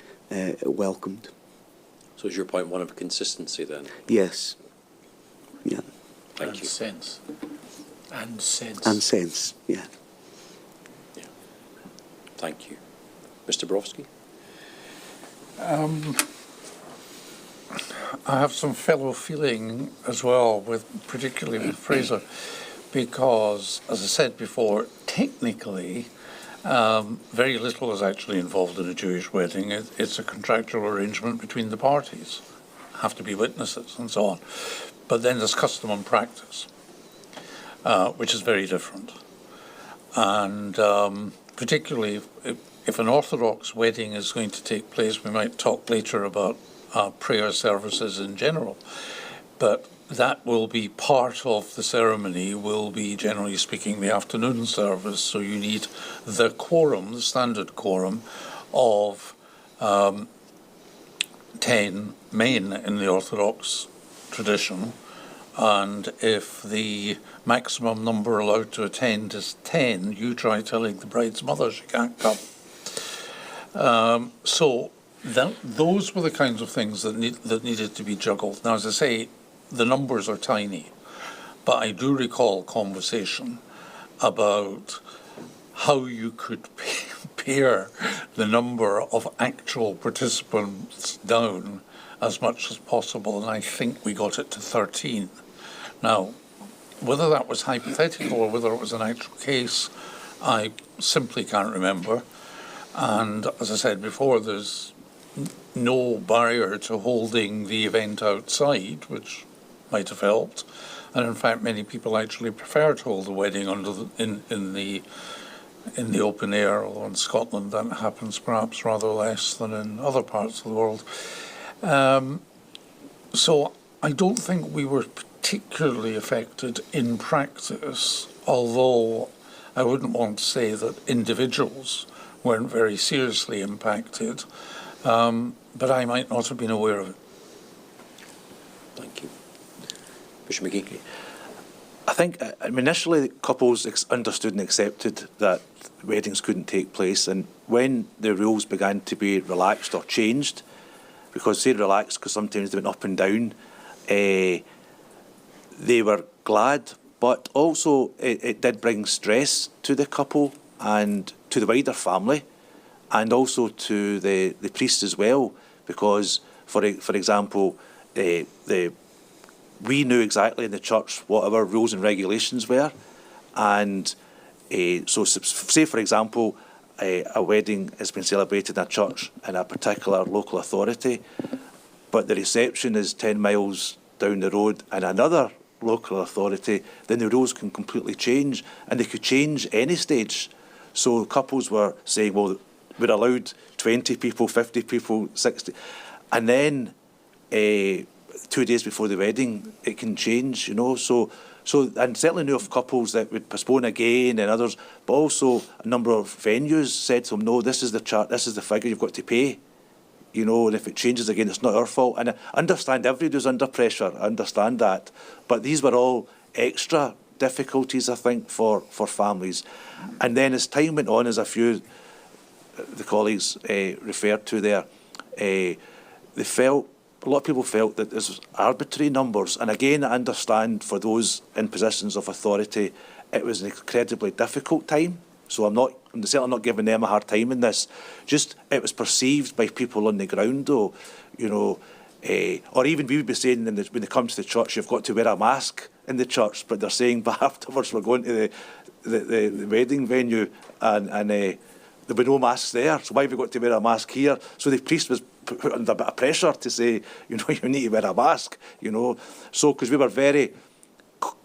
welcomed. So is your point one of consistency then? Yes. Yeah. Thank you. Sense. And sense. And sense, yeah. Yeah. Thank you. Mr. Borowski? I have some fellow feeling as well, particularly with Fraser, because, as I said before, technically, very little is actually involved in a Jewish wedding. It's a contractual arrangement between the parties. Have to be witnesses and so on. But then there's custom and practice, which is very different. And particularly if an Orthodox wedding is going to take place, we might talk later about prayer services in general, but that will be part of the ceremony, will be, generally speaking, the afternoon service. So you need the quorum, the standard quorum of 10 men in the Orthodox tradition, and if the maximum number allowed to attend is 10, you try telling the bride's mother she can't come. So those were the kinds of things that needed to be juggled. Now, as I say, the numbers are tiny, but I do recall conversation about how you could pare the number of actual participants down as much as possible, and I think we got it to 13. Now, whether that was hypothetical or whether it was an actual case, I simply can't remember. And as I said before, there's no barrier to holding the event outside, which might have helped. And in fact, many people actually prefer to hold the wedding in the open air, although in Scotland that happens perhaps rather less than in other parts of the world. So I don't think we were particularly affected in practice, although I wouldn't want to say that individuals weren't very seriously impacted, but I might not have been aware of it. Thank you. Bishop McGee. I think initially couples understood and accepted that weddings couldn't take place, and when the rules began to be relaxed or changed, because say relaxed because sometimes they went up and down, they were glad, but also it did bring stress to the couple and to the wider family, and also to the priest as well, because for example, we knew exactly in the church what our rules and regulations were, and so say for example a wedding has been celebrated in a church in a particular local authority, but the reception is 10 miles down the road in another local authority, then the rules can completely change, and they could change any stage. So couples were saying, well, we're allowed 20 people, 50 people, 60, and then 2 days before the wedding, it can change, you know. So and certainly knew of couples that would postpone again and others, but also a number of venues said to them, no, this is the chart, this is the figure you've got to pay, you know, and if it changes again, it's not our fault. And I understand everybody's under pressure, I understand that, but these were all extra difficulties, I think, for families. And then as time went on, as a few the colleagues referred to there, a lot of people felt that this was arbitrary numbers. And again, I understand for those in positions of authority, it was an incredibly difficult time. So I'm certainly not giving them a hard time in this. Just it was perceived by people on the ground, though, you know, or even we would be saying when they come to the church, you've got to wear a mask in the church, but they're saying, but afterwards we're going to the wedding venue and there were no masks there, so why have we got to wear a mask here? So the priest was put under a bit of pressure to say, you know, you need to wear a mask, you know. So, because we were very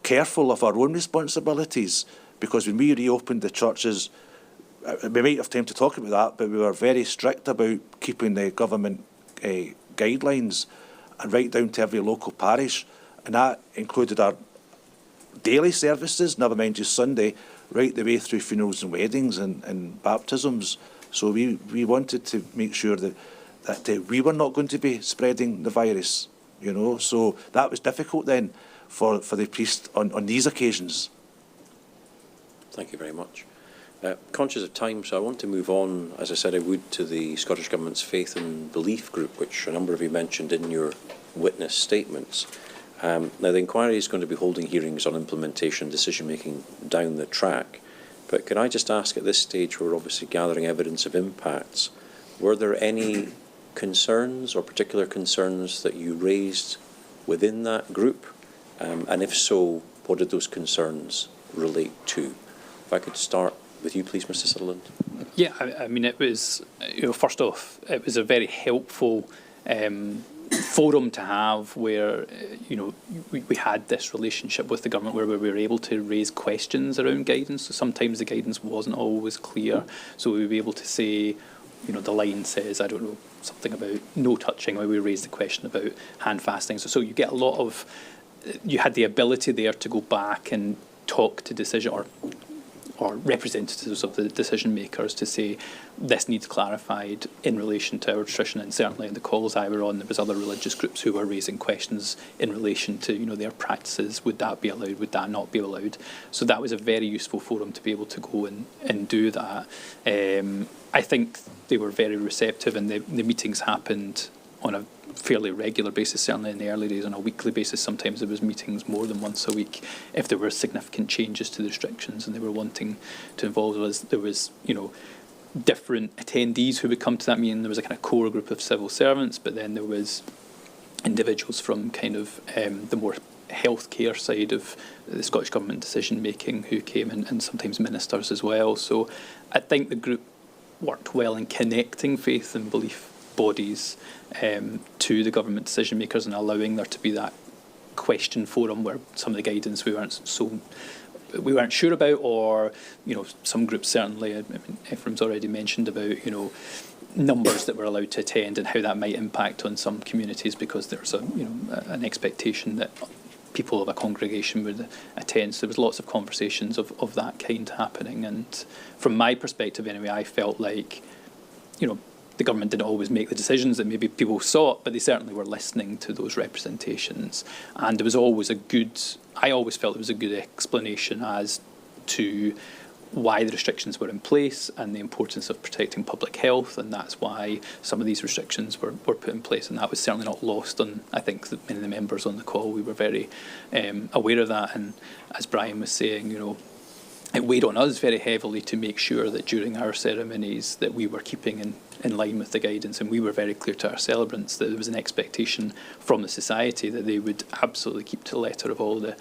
careful of our own responsibilities, because when we reopened the churches, we might have time to talk about that, but we were very strict about keeping the government guidelines, and right down to every local parish, and that included our daily services, never mind just Sunday, right the way through funerals and weddings and baptisms. So we wanted to make sure that we were not going to be spreading the virus, you know. So that was difficult then for the priest on these occasions. Thank you very much. Conscious of time, so I want to move on, as I said I would, to the Scottish Government's Faith and Belief Group, which a number of you mentioned in your witness statements. Now, the inquiry is going to be holding hearings on implementation and decision-making down the track, but can I just ask at this stage, we're obviously gathering evidence of impacts, were there any concerns or particular concerns that you raised within that group? And if so, what did those concerns relate to? If I could start with you, please, Mr. Sutherland. Yeah, I mean, it was, you know, first off, it was a very helpful forum to have where, you know, we had this relationship with the government where we were able to raise questions around guidance. So sometimes the guidance wasn't always clear. So we were able to say, you know, the line says, I don't know, something about no touching, where we raised the question about hand fasting. So you get a lot of, you had the ability there to go back and talk to decision or representatives of the decision makers to say this needs clarified in relation to our tradition. And certainly in the calls I were on, there was other religious groups who were raising questions in relation to, you know, their practices. Would that be allowed? Would that not be allowed? So that was a very useful forum to be able to go and do that. I think they were very receptive, and the meetings happened on a fairly regular basis, certainly in the early days on a weekly basis. Sometimes there was meetings more than once a week if there were significant changes to the restrictions and they were wanting to involve us. There was, you know, different attendees who would come to that meeting. There was a kind of core group of civil servants, but then there was individuals from kind of the more healthcare side of the Scottish Government decision making who came in, and sometimes ministers as well. So I think the group worked well in connecting faith and belief bodies to the government decision makers and allowing there to be that question forum where some of the guidance we weren't sure about, or some groups certainly. I mean, Ephraim's already mentioned about numbers that were allowed to attend and how that might impact on some communities, because there's an expectation that people of a congregation would attend. So there was lots of conversations of that kind happening, and from my perspective anyway, I felt like the government didn't always make the decisions that maybe people sought, but they certainly were listening to those representations. And there was always I always felt there was a good explanation as to why the restrictions were in place and the importance of protecting public health, and that's why some of these restrictions were put in place. And that was certainly not lost on, I think, many of the members on the call. We were very aware of that, and as Brian was saying, it weighed on us very heavily to make sure that during our ceremonies that we were keeping in line with the guidance, and we were very clear to our celebrants that there was an expectation from the society that they would absolutely keep to the letter of all the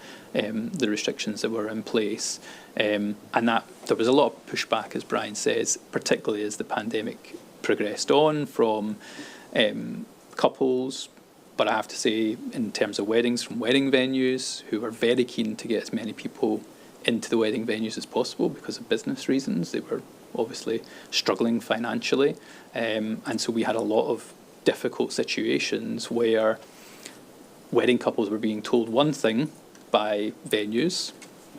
restrictions that were in place, and that there was a lot of pushback, as Brian says, particularly as the pandemic progressed on, from couples, but I have to say in terms of weddings, from wedding venues who were very keen to get as many people into the wedding venues as possible because of business reasons. They were obviously struggling financially, and so we had a lot of difficult situations where wedding couples were being told one thing by venues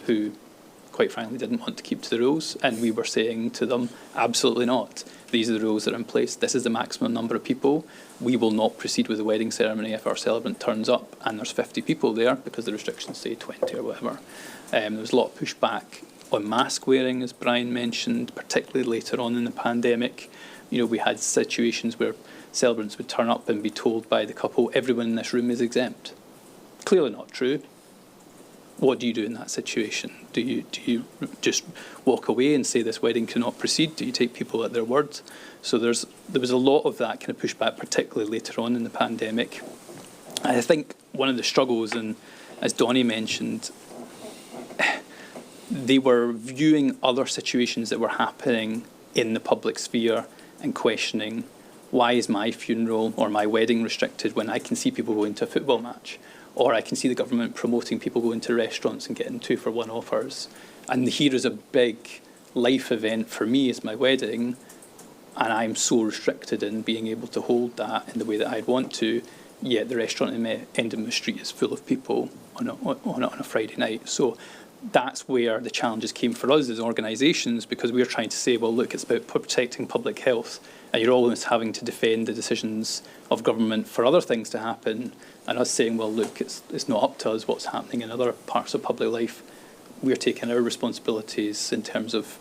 who quite frankly didn't want to keep to the rules, and we were saying to them, absolutely not. These are the rules that are in place. This is the maximum number of people. We will not proceed with the wedding ceremony if our celebrant turns up and there's 50 people there because the restrictions say 20 or whatever. There was a lot of pushback on mask wearing, as Brian mentioned, particularly later on in the pandemic. We had situations where celebrants would turn up and be told by the couple, everyone in this room is exempt. Clearly not true. What do you do in that situation? Do you just walk away and say this wedding cannot proceed? Do you take people at their word? So there was a lot of that kind of pushback, particularly later on in the pandemic. I think one of the struggles, and as Donnie mentioned, they were viewing other situations that were happening in the public sphere and questioning, why is my funeral or my wedding restricted when I can see people going to a football match? Or I can see the government promoting people going to restaurants and getting 2-for-1 offers. And here is a big life event for me as my wedding, and I'm so restricted in being able to hold that in the way that I'd want to, yet the restaurant at the end of my street is full of people on a Friday night. So that's where the challenges came for us as organisations, because we were trying to say, well, look, it's about protecting public health, and you're always having to defend the decisions of government for other things to happen, and us saying, well, look, it's not up to us what's happening in other parts of public life. We're taking our responsibilities in terms of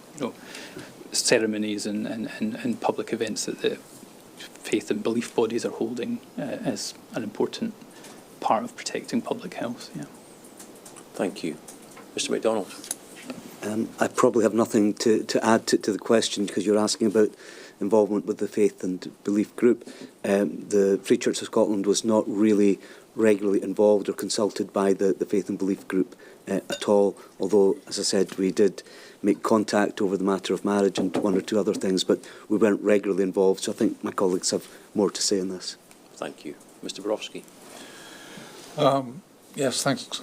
ceremonies and public events that the faith and belief bodies are holding as an important part of protecting public health. Yeah. Thank you. Mr. MacDonald. I probably have nothing to add to the question, because you're asking about involvement with the faith and belief group. The Free Church of Scotland was not really regularly involved or consulted by the faith and belief group at all, although, as I said, we did make contact over the matter of marriage and one or two other things, but we weren't regularly involved, so I think my colleagues have more to say on this. Thank you. Mr. Borowski. Yes, thanks.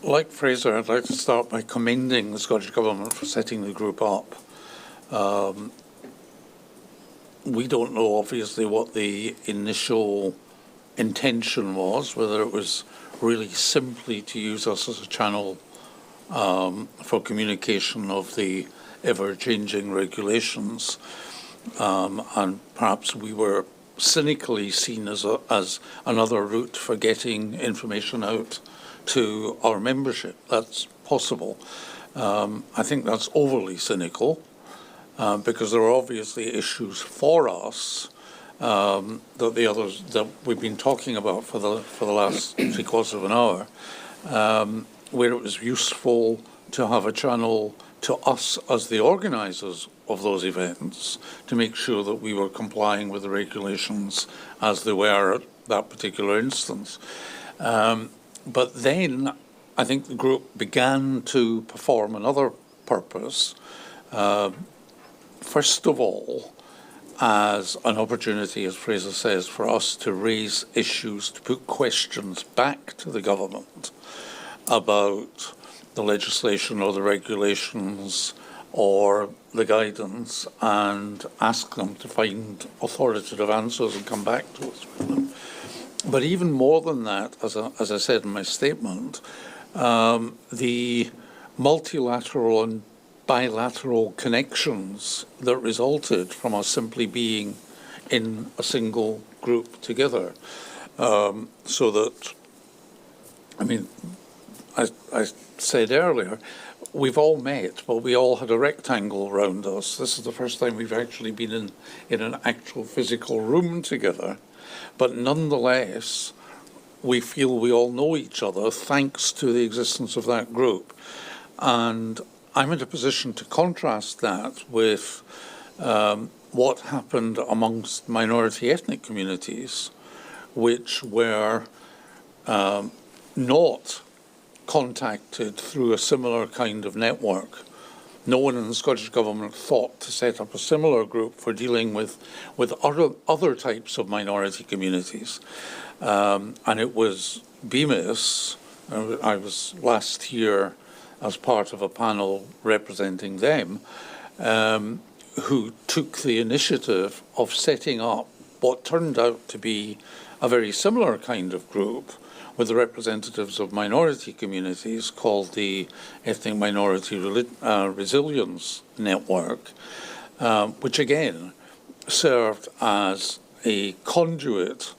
Like Fraser, I'd like to start by commending the Scottish Government for setting the group up. We don't know, obviously, what the initial intention was, whether it was really simply to use us as a channel for communication of the ever-changing regulations, and perhaps we were cynically seen as another route for getting information out to our membership. That's possible. I think that's overly cynical, because there are obviously issues for us that the others that we've been talking about for the last 3/4 of an hour, where it was useful to have a channel to us as the organisers of those events to make sure that we were complying with the regulations as they were at that particular instance. But then I think the group began to perform another purpose. First of all, as an opportunity, as Fraser says, for us to raise issues, to put questions back to the government about the legislation or the regulations or the guidance, and ask them to find authoritative answers and come back to us with them. But even more than that, as I said in my statement, the multilateral and bilateral connections that resulted from us simply being in a single group together. So that, I mean, I said earlier, we've all met, but we all had a rectangle around us. This is the first time we've actually been in an actual physical room together. But nonetheless, we feel we all know each other thanks to the existence of that group. And I'm in a position to contrast that with what happened amongst minority ethnic communities, which were not contacted through a similar kind of network. No one in the Scottish Government thought to set up a similar group for dealing with other types of minority communities. And it was BMIS, I was last year as part of a panel representing them, who took the initiative of setting up what turned out to be a very similar kind of group with the representatives of minority communities called the Ethnic Minority Resilience Network, which again served as a conduit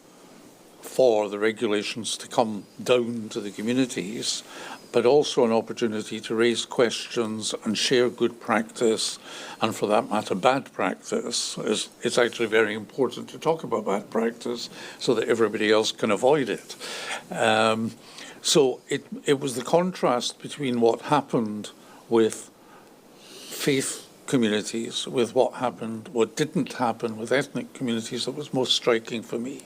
for the regulations to come down to the communities, but also an opportunity to raise questions and share good practice, and for that matter, bad practice. It's actually very important to talk about bad practice so that everybody else can avoid it. So it was the contrast between what happened with faith communities with what didn't happen with ethnic communities that was most striking for me.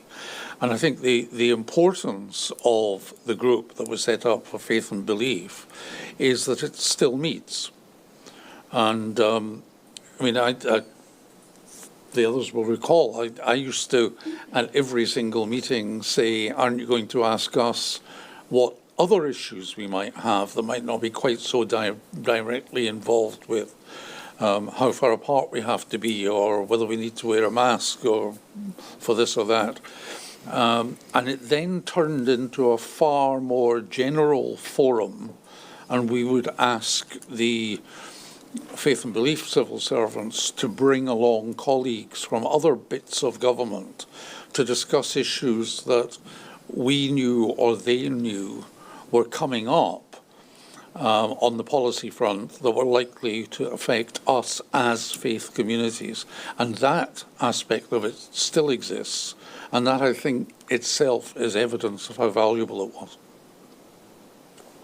And I think the importance of the group that was set up for faith and belief is that it still meets. And I mean, the others will recall, I used to, at every single meeting, say, aren't you going to ask us what other issues we might have that might not be quite so directly involved with how far apart we have to be, or whether we need to wear a mask, or for this or that. And it then turned into a far more general forum, and we would ask the faith and belief civil servants to bring along colleagues from other bits of government to discuss issues that we knew or they knew were coming up on the policy front that were likely to affect us as faith communities. And that aspect of it still exists. And that, I think, itself is evidence of how valuable it was.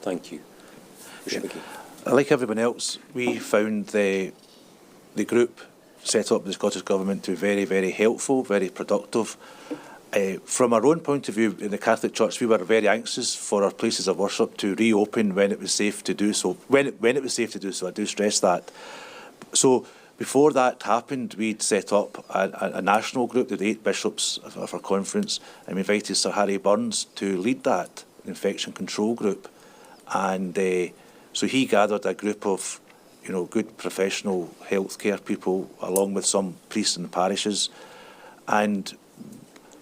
Thank you. Like everyone else, we found the group set up by the Scottish Government to be very, very helpful, very productive. From our own point of view in the Catholic Church, we were very anxious for our places of worship to reopen when it was safe to do so. When it was safe to do so, I do stress that. So before that happened, we'd set up a national group with 8 bishops of our conference, and we invited Sir Harry Burns to lead that infection control group. And so he gathered a group of, good professional healthcare people, along with some priests in the parishes. And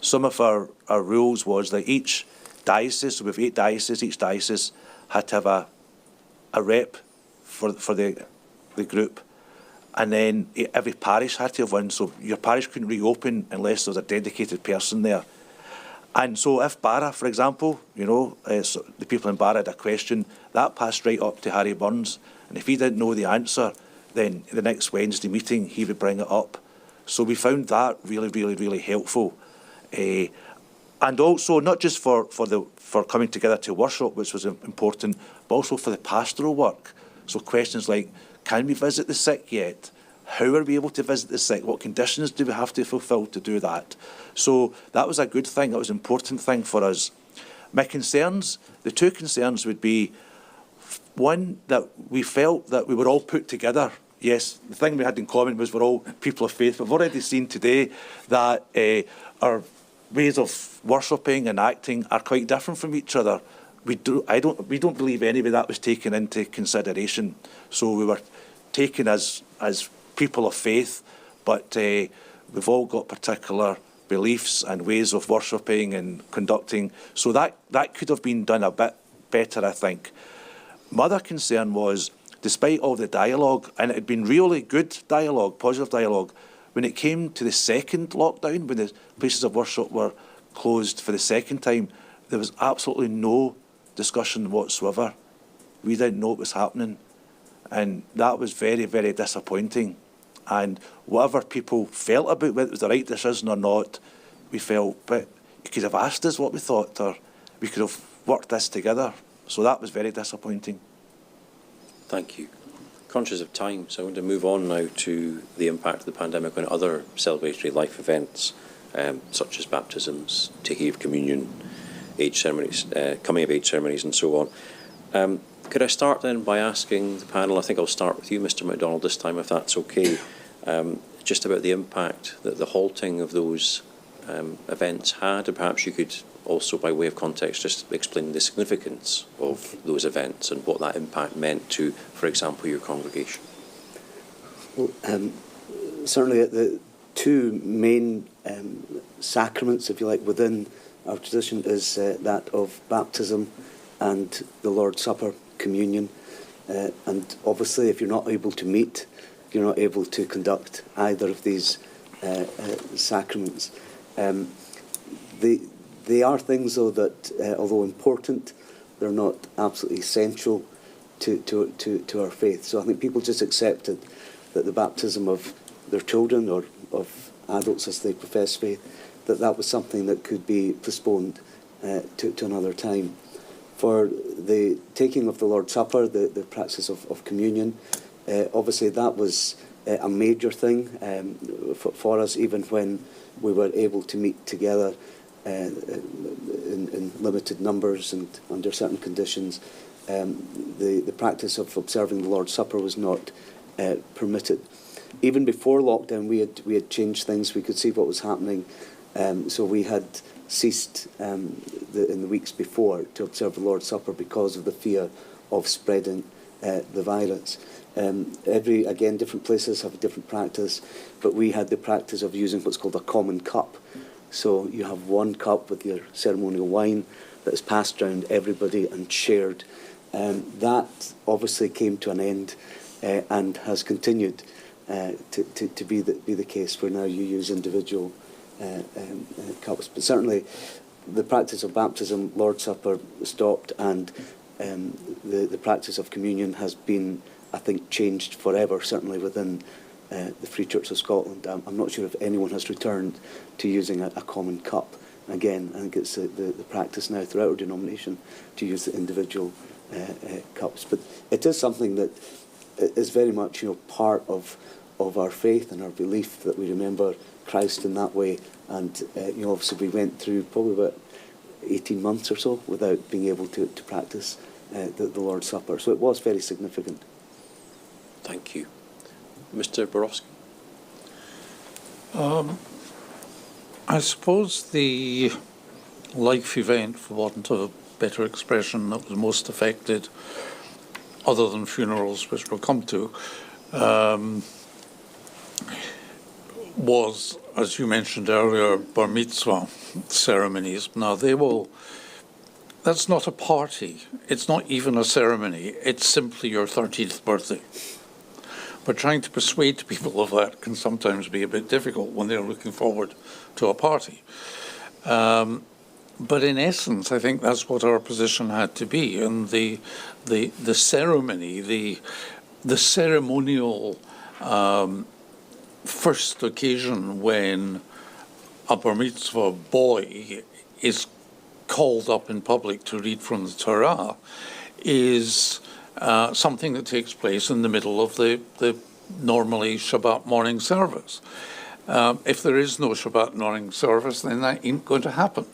some of our rules was that each diocese, so we have 8 dioceses, each diocese had to have a rep for the group. And then every parish had to have one, so your parish couldn't reopen unless there was a dedicated person there. And so if Barra, for example, so the people in Barra had a question, that passed right up to Harry Burns. And if he didn't know the answer, then the next Wednesday meeting, he would bring it up. So we found that really, really, really helpful. And also, not just for coming together to worship, which was important, but also for the pastoral work. So questions like, can we visit the sick yet? How are we able to visit the sick? What conditions do we have to fulfil to do that? So that was a good thing. That was an important thing for us. My concerns, the 2 concerns would be, one, that we felt that we were all put together yes, the thing we had in common was we're all people of faith. We've already seen today that our ways of worshipping and acting are quite different from each other. We don't believe any of that was taken into consideration. So we were taken as people of faith, but we've all got particular beliefs and ways of worshipping and conducting. So that could have been done a bit better, I think. My other concern was, despite all the dialogue, and it had been really good dialogue, positive dialogue, when it came to the second lockdown, when the places of worship were closed for the second time, there was absolutely no discussion whatsoever. We didn't know what was happening. And that was very, very disappointing. And whatever people felt about whether it was the right decision or not, we felt, but you could have asked us what we thought, or we could have worked this together. So that was very disappointing. Thank you. Conscious of time, so I want to move on now to the impact of the pandemic on other celebratory life events, such as baptisms, taking of communion, age ceremonies, coming of age ceremonies, and so on. Could I start then by asking the panel, I think I'll start with you, Mr. MacDonald, this time, if that's okay, just about the impact that the halting of those events had, and perhaps you could also, by way of context, just explain the significance of those events and what that impact meant to, for example, your congregation. Well, certainly the two main sacraments, if you like, within our tradition is that of baptism and the Lord's Supper, communion. And obviously, if you're not able to meet, you're not able to conduct either of these sacraments. They are things, though, that, although important, they're not absolutely essential to our faith. So I think people just accepted that the baptism of their children or of adults as they profess faith, that was something that could be postponed to another time. For the taking of the Lord's Supper, the practice of communion, obviously that was a major thing for us, even when we were able to meet together in limited numbers and under certain conditions. The practice of observing the Lord's Supper was not permitted. Even before lockdown, we had changed things. We could see what was happening. So we had ceased in the weeks before to observe the Lord's Supper because of the fear of spreading the virus. Again, different places have a different practice, but we had the practice of using what's called a common cup. So you have one cup with your ceremonial wine that is passed around everybody and shared. That obviously came to an end and has continued to be the case where now you use individual cups. But certainly the practice of baptism, Lord's Supper stopped, and the practice of communion has been, I think, changed forever, certainly within the Free Church of Scotland. I'm not sure if anyone has returned to using a common cup. Again, I think it's the practice now throughout our denomination to use the individual cups. But it is something that is very much, part of our faith and our belief that we remember Christ in that way. And obviously we went through probably about 18 months or so without being able to practice the Lord's Supper. So it was very significant. Thank you. Mr. Borowski. I suppose the life event, for want of a better expression, that was most affected, other than funerals, which we'll come to, was, as you mentioned earlier, bar mitzvah ceremonies. Now, that's not a party. It's not even a ceremony. It's simply your 13th birthday. But trying to persuade people of that can sometimes be a bit difficult when they're looking forward to a party. But in essence, I think that's what our position had to be. And the ceremony, the ceremonial first occasion when a bar mitzvah boy is called up in public to read from the Torah is something that takes place in the middle of the normally Shabbat morning service. If there is no Shabbat morning service, then that ain't going to happen.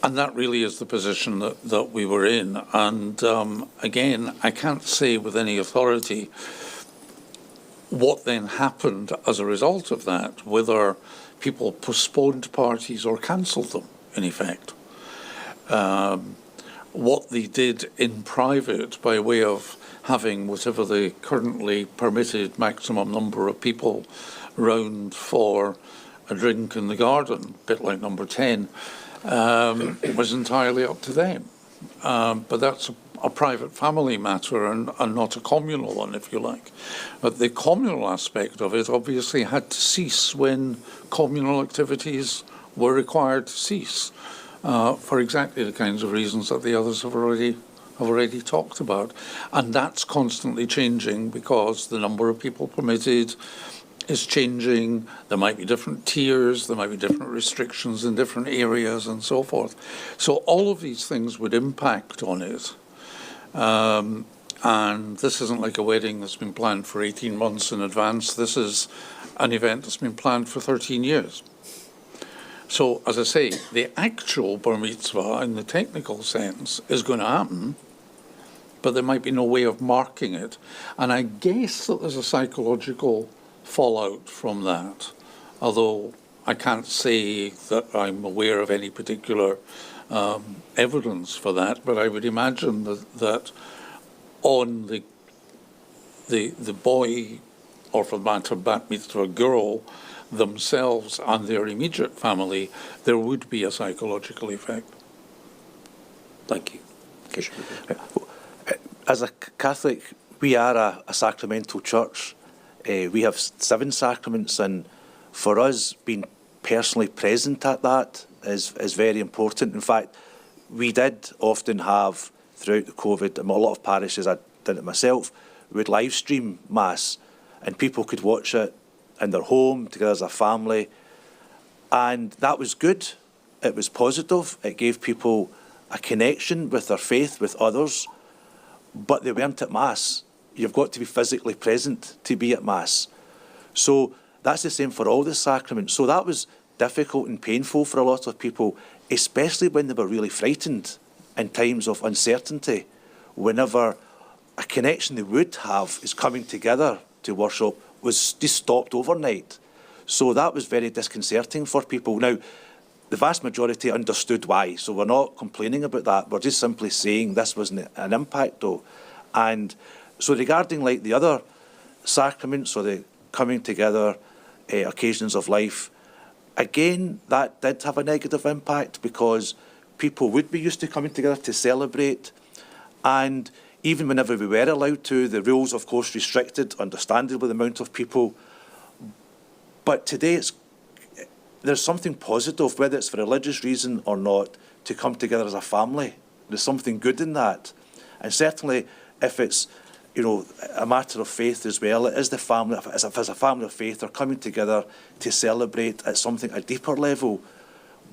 And that really is the position that we were in. And again, I can't say with any authority what then happened as a result of that, whether people postponed parties or cancelled them, in effect. What they did in private by way of having whatever the currently permitted maximum number of people round for a drink in the garden, a bit like number 10, was entirely up to them. But that's a private family matter and not a communal one, if you like. But the communal aspect of it obviously had to cease when communal activities were required to cease, for exactly the kinds of reasons that the others have already talked about. And that's constantly changing because the number of people permitted is changing. There might be different tiers, there might be different restrictions in different areas and so forth. So all of these things would impact on it. And this isn't like a wedding that's been planned for 18 months in advance. This is an event that's been planned for 13 years. So, as I say, the actual bar mitzvah in the technical sense is going to happen, but there might be no way of marking it. And I guess that there's a psychological fallout from that, although I can't say that I'm aware of any particular evidence for that, but I would imagine that on the boy, or for the matter bat mitzvah girl, themselves and their immediate family, there would be a psychological effect. Thank you. As a Catholic, we are a sacramental church. We have 7 sacraments, and for us, being personally present at that is very important. In fact, we did often have, throughout the COVID, a lot of parishes, I did it myself, would live stream Mass, and people could watch it in their home, together as a family. And that was good. It was positive. It gave people a connection with their faith, with others, but they weren't at Mass. You've got to be physically present to be at Mass. So that's the same for all the sacraments. So that was difficult and painful for a lot of people, especially when they were really frightened in times of uncertainty, whenever a connection they would have is coming together to worship was just stopped overnight. So that was very disconcerting for people. Now, the vast majority understood why, so we're not complaining about that. We're just simply saying this wasn't an impact, though. And so regarding like the other sacraments or the coming together occasions of life, again, that did have a negative impact because people would be used to coming together to celebrate. And even whenever we were allowed to, the rules, of course, restricted, understandably, the amount of people. But today, there's something positive, whether it's for a religious reason or not, to come together as a family. There's something good in that. And certainly, if it's a matter of faith as well, it is the family, if it's a family of faith, they're coming together to celebrate at something, a deeper level.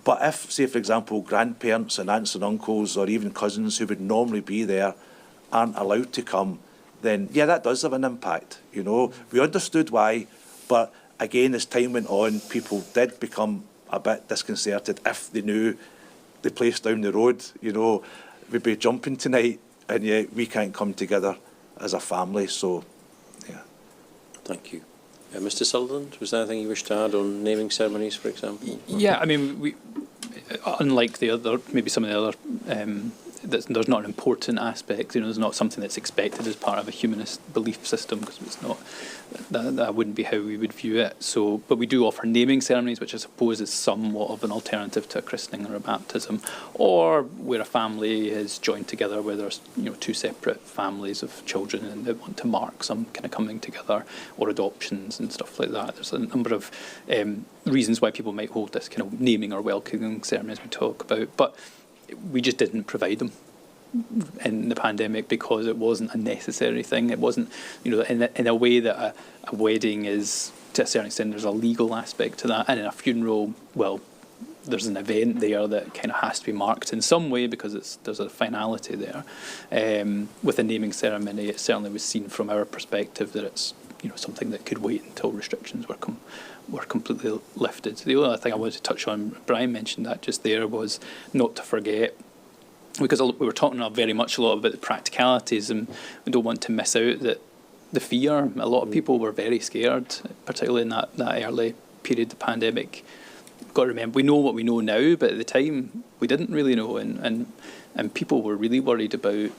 But if, say, for example, grandparents and aunts and uncles or even cousins who would normally be there aren't allowed to come, then, yeah, that does have an impact. We understood why, but again, as time went on, people did become a bit disconcerted if they knew the place down the road, we'd be jumping tonight, and yet we can't come together as a family, so, yeah. Thank you. Mr. Sutherland, was there anything you wish to add on naming ceremonies, for example? Yeah, I mean, we, unlike the other, maybe some of the other, there's not an important aspect. There's not something that's expected as part of a humanist belief system, because it's not. That wouldn't be how we would view it. So, but we do offer naming ceremonies, which I suppose is somewhat of an alternative to a christening or a baptism, or where a family is joined together, where there's 2 separate families of children and they want to mark some kind of coming together, or adoptions and stuff like that. There's a number of reasons why people might hold this kind of naming or welcoming ceremonies we talk about, but we just didn't provide them in the pandemic because it wasn't a necessary thing. It wasn't, in a way that a wedding is, to a certain extent, there's a legal aspect to that, and in a funeral, well, there's an event there that kind of has to be marked in some way because there's a finality there. With a naming ceremony, it certainly was seen from our perspective that it's something that could wait until restrictions were completely lifted. The other thing I wanted to touch on, Brian mentioned that just there, was not to forget, because we were talking very much a lot about the practicalities, and we don't want to miss out that the fear. A lot of people were very scared, particularly in that early period of the pandemic. You've got to remember, we know what we know now, but at the time we didn't really know, and people were really worried about,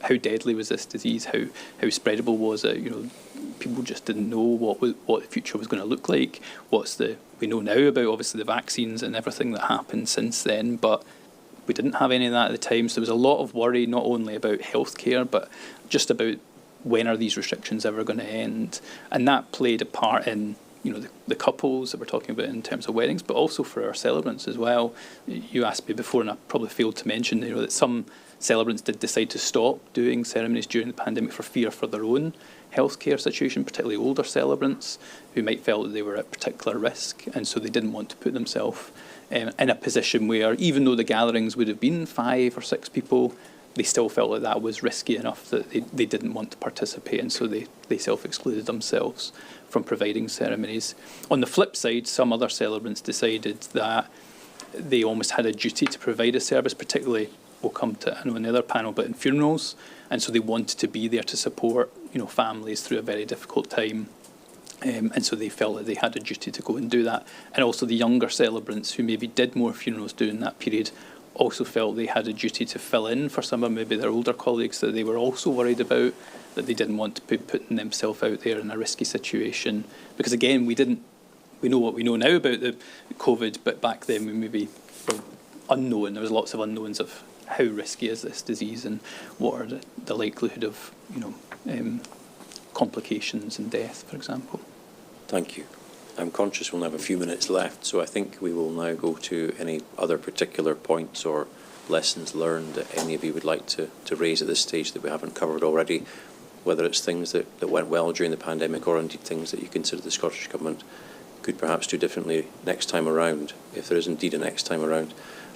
how deadly was this disease, how spreadable was it. People just didn't know what the future was going to look like. We know now about obviously the vaccines and everything that happened since then, but we didn't have any of that at the time. So there was a lot of worry, not only about healthcare, but just about when are these restrictions ever going to end. And that played a part in the couples that we're talking about in terms of weddings, but also for our celebrants as well. You asked me before, and I probably failed to mention, that some celebrants did decide to stop doing ceremonies during the pandemic for fear for their own healthcare situation, particularly older celebrants who might felt that they were at particular risk, and so they didn't want to put themselves in a position where, even though the gatherings would have been 5 or 6 people, they still felt like that was risky enough that they didn't want to participate, and so they self-excluded themselves from providing ceremonies. On the flip side, some other celebrants decided that they almost had a duty to provide a service, particularly, we'll come to in the other panel, but in funerals, and so they wanted to be there to support families through a very difficult time. And so they felt that they had a duty to go and do that. And also the younger celebrants who maybe did more funerals during that period also felt they had a duty to fill in for some of maybe their older colleagues that they were also worried about, that they didn't want to be putting themselves out there in a risky situation. Because again, we know what we know now about the COVID, but back then we maybe were unknown. There was lots of unknowns of how risky is this disease and what are the likelihood of complications and death, for example. Thank you. I'm conscious we'll have a few minutes left, so I think we will now go to any other particular points or lessons learned that any of you would like to raise at this stage that we haven't covered already, whether it's things that went well during the pandemic or indeed things that you consider the Scottish Government could perhaps do differently next time around, if there is indeed a next time around.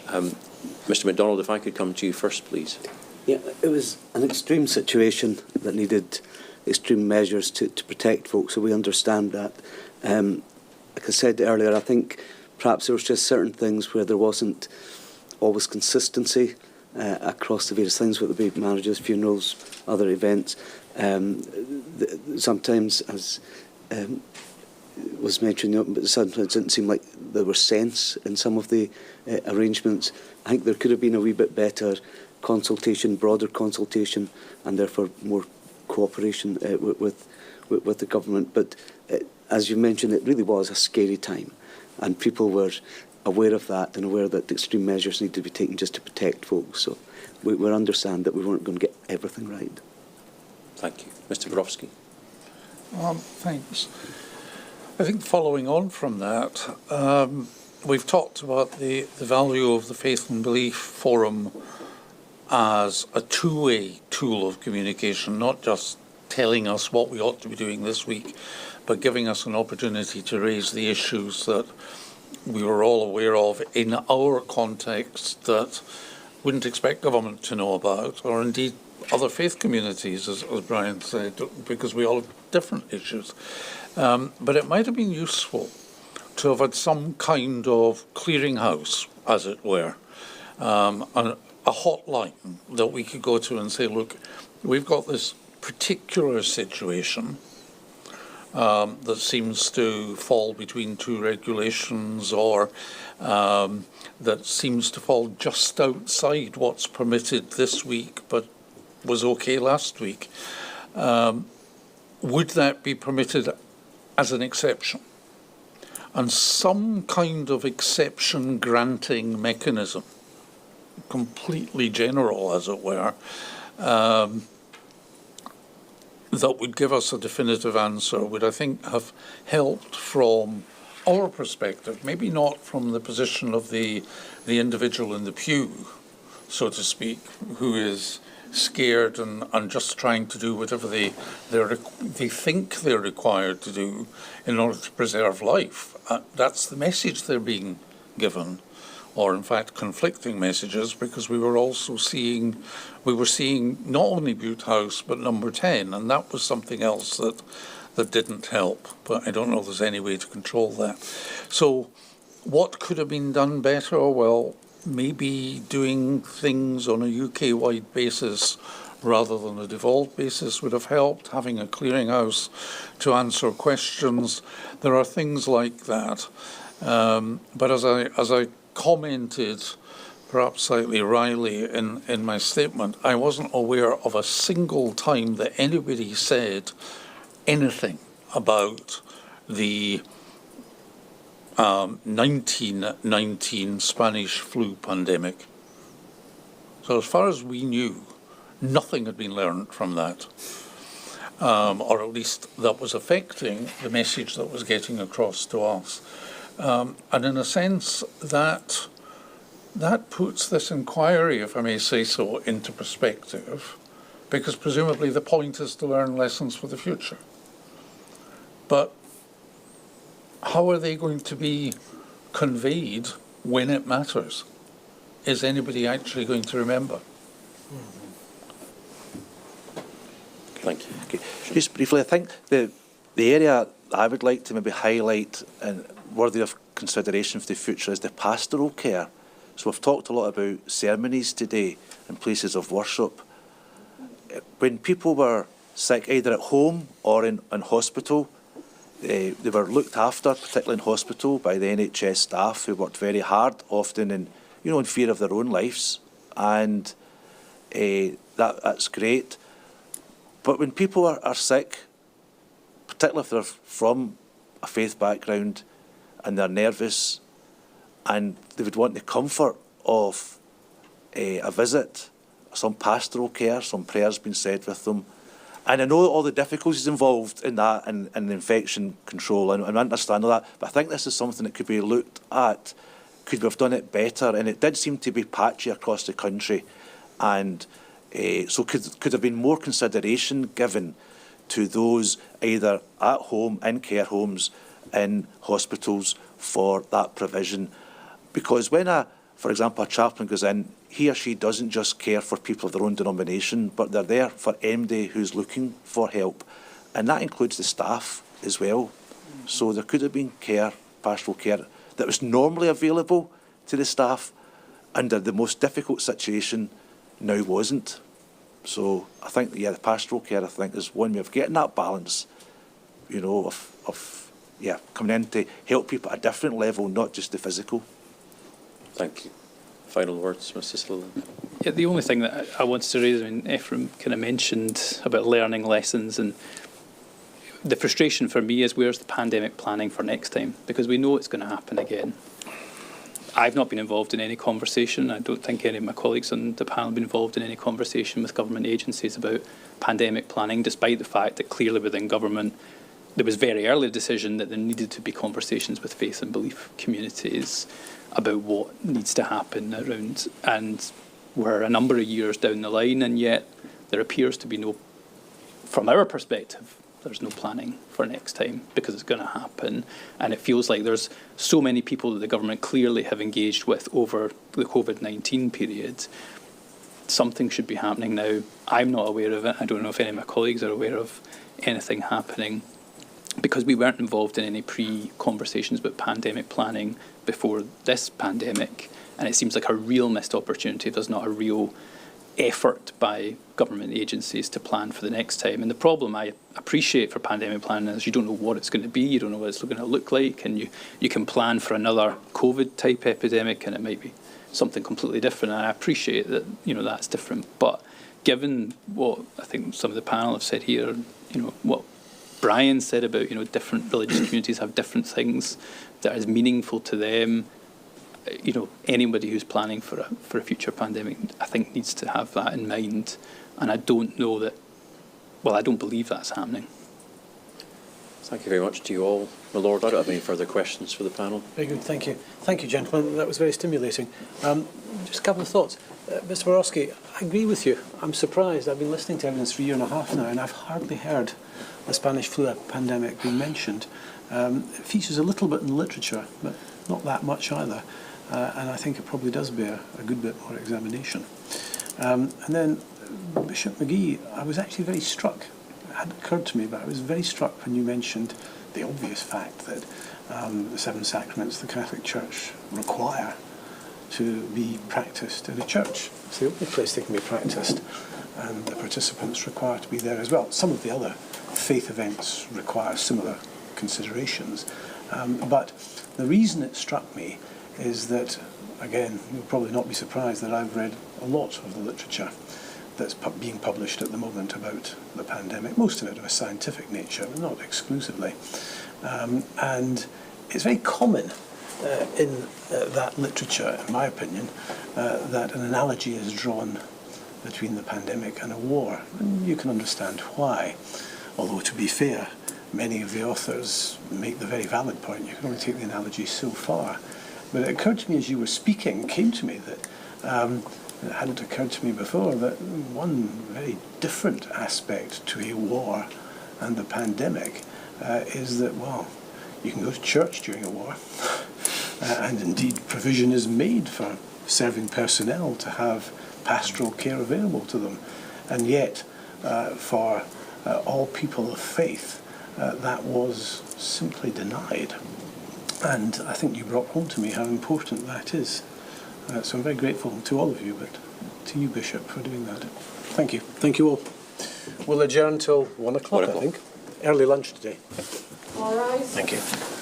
Mr. MacDonald, if I could come to you first, please. Yeah, it was an extreme situation that needed extreme measures to protect folks, so we understand that. Like I said earlier, I think perhaps there was just certain things where there wasn't always consistency across the various things, whether it be marriages, funerals, other events. Sometimes, as was mentioned, but sometimes it didn't seem like there was sense in some of the arrangements. I think there could have been a wee bit better consultation, broader consultation, and therefore more cooperation with the government. But as you mentioned, it really was a scary time, and people were aware of that and aware that extreme measures need to be taken just to protect folks. So we understand that we weren't going to get everything right. Thank you. Mr. Borowski. Thanks. I think following on from that, we've talked about the value of the Faith and Belief Forum as a two-way tool of communication, not just telling us what we ought to be doing this week, but giving us an opportunity to raise the issues that we were all aware of in our context that wouldn't expect government to know about, or indeed other faith communities, as Brian said, because we all have different issues. But it might have been useful to have had some kind of clearinghouse, as it were, a hotline that we could go to and say, look, we've got this particular situation that seems to fall between two regulations, or that seems to fall just outside what's permitted this week but was okay last week. Would that be permitted as an exception? And some kind of exception granting mechanism, completely general as it were, that would give us a definitive answer would, I think, have helped from our perspective, maybe not from the position of the individual in the pew, so to speak, who is scared and just trying to do whatever they think they're required to do in order to preserve life. That's the message they're being given, or in fact conflicting messages, because we were seeing not only Bute House but Number 10, and that was something else that didn't help. But I don't know if there's any way to control that. So what could have been done better? Well, maybe doing things on a UK-wide basis rather than a default basis would have helped, having a clearinghouse to answer questions. There are things like that. But as I commented, perhaps slightly wryly in my statement, I wasn't aware of a single time that anybody said anything about the 1919 Spanish flu pandemic. So as far as we knew, nothing had been learned from that, or at least that was affecting the message that was getting across to us. And in a sense, that puts this inquiry, if I may say so, into perspective, because presumably the point is to learn lessons for the future. But how are they going to be conveyed when it matters? Is anybody actually going to remember? Thank you. Okay. Just briefly, I think the area I would like to maybe highlight and worthy of consideration for the future is the pastoral care. So we've talked a lot about ceremonies today and places of worship. When people were sick, either at home or in hospital, they were looked after, particularly in hospital, by the NHS staff who worked very hard, often in fear of their own lives, and that's great. But when people are sick, particularly if they're from a faith background and they're nervous, and they would want the comfort of a visit, some pastoral care, some prayers being said with them. And I know all the difficulties involved in that and infection control, and I understand all that, but I think this is something that could be looked at. Could we have done it better? And it did seem to be patchy across the country. And so could there have been more consideration given to those either at home, in care homes, in hospitals for that provision? Because when, for example, a chaplain goes in, he or she doesn't just care for people of their own denomination, but they're there for anybody who's looking for help. And that includes the staff as well. So there could have been care, pastoral care, that was normally available to the staff under the most difficult situation, now wasn't. So I think, the pastoral care, I think, is one way of getting that balance, of coming in to help people at a different level, not just the physical. Thank you. Final words, Mr. Sutherland. Yeah, the only thing that I wanted to raise, Ephraim kind of mentioned about learning lessons, and the frustration for me is, where's the pandemic planning for next time? Because we know it's going to happen again. I've not been involved in any conversation. I don't think any of my colleagues on the panel have been involved in any conversation with government agencies about pandemic planning, despite the fact that clearly within government there was very early decision that there needed to be conversations with faith and belief communities about what needs to happen around, and we're a number of years down the line, and yet there appears to be no, from our perspective, there's no planning for next time, because it's going to happen. And it feels like there's so many people that the government clearly have engaged with over the COVID-19 period. Something should be happening now. I'm not aware of it. I don't know if any of my colleagues are aware of anything happening, because we weren't involved in any pre-conversations about pandemic planning before this pandemic. And it seems like a real missed opportunity if there's not a real effort by government agencies to plan for the next time. And the problem I appreciate for pandemic planning is you don't know what it's going to be, you don't know what it's going to look like, and you can plan for another COVID-type epidemic and it might be something completely different. And I appreciate that, that's different. But given what I think some of the panel have said here, what Brian said about, different religious communities have different things that is meaningful to them. Anybody who's planning for a future pandemic, I think, needs to have that in mind. And I don't know that, I don't believe that's happening. Thank you very much to you all. My Lord, I don't have any further questions for the panel. Very good, thank you. Thank you, gentlemen. That was very stimulating. Just a couple of thoughts. Mr. Borowski, I agree with you. I'm surprised. I've been listening to evidence for a year and a half now, and I've hardly heard the Spanish flu pandemic being mentioned. It features a little bit in the literature, but not that much either. And I think it probably does bear a good bit more examination. And then Bishop McGee, I was actually very struck. It hadn't occurred to me, but I was very struck when you mentioned the obvious fact that the seven sacraments the Catholic Church require to be practised in a church. It's the only place they can be practised. and the participants require to be there as well. Some of the other faith events require similar considerations. But the reason it struck me is that, again, you'll probably not be surprised that I've read a lot of the literature that's being published at the moment about the pandemic, most of it of a scientific nature, but not exclusively. And it's very common in that literature, in my opinion, that an analogy is drawn between the pandemic and a war. And you can understand why. Although, to be fair, many of the authors make the very valid point. You can only take the analogy so far. But it occurred to me as you were speaking, it came to me that it hadn't occurred to me before, that one very different aspect to a war and the pandemic is that, well, you can go to church during a war, and indeed provision is made for serving personnel to have pastoral care available to them. And yet, for all people of faith, that was simply denied. And I think you brought home to me how important that is. So I'm very grateful to all of you, but to you, Bishop, for doing that. Thank you. Thank you all. We'll adjourn till 1 o'clock, I think. Early lunch today. All right. Thank you.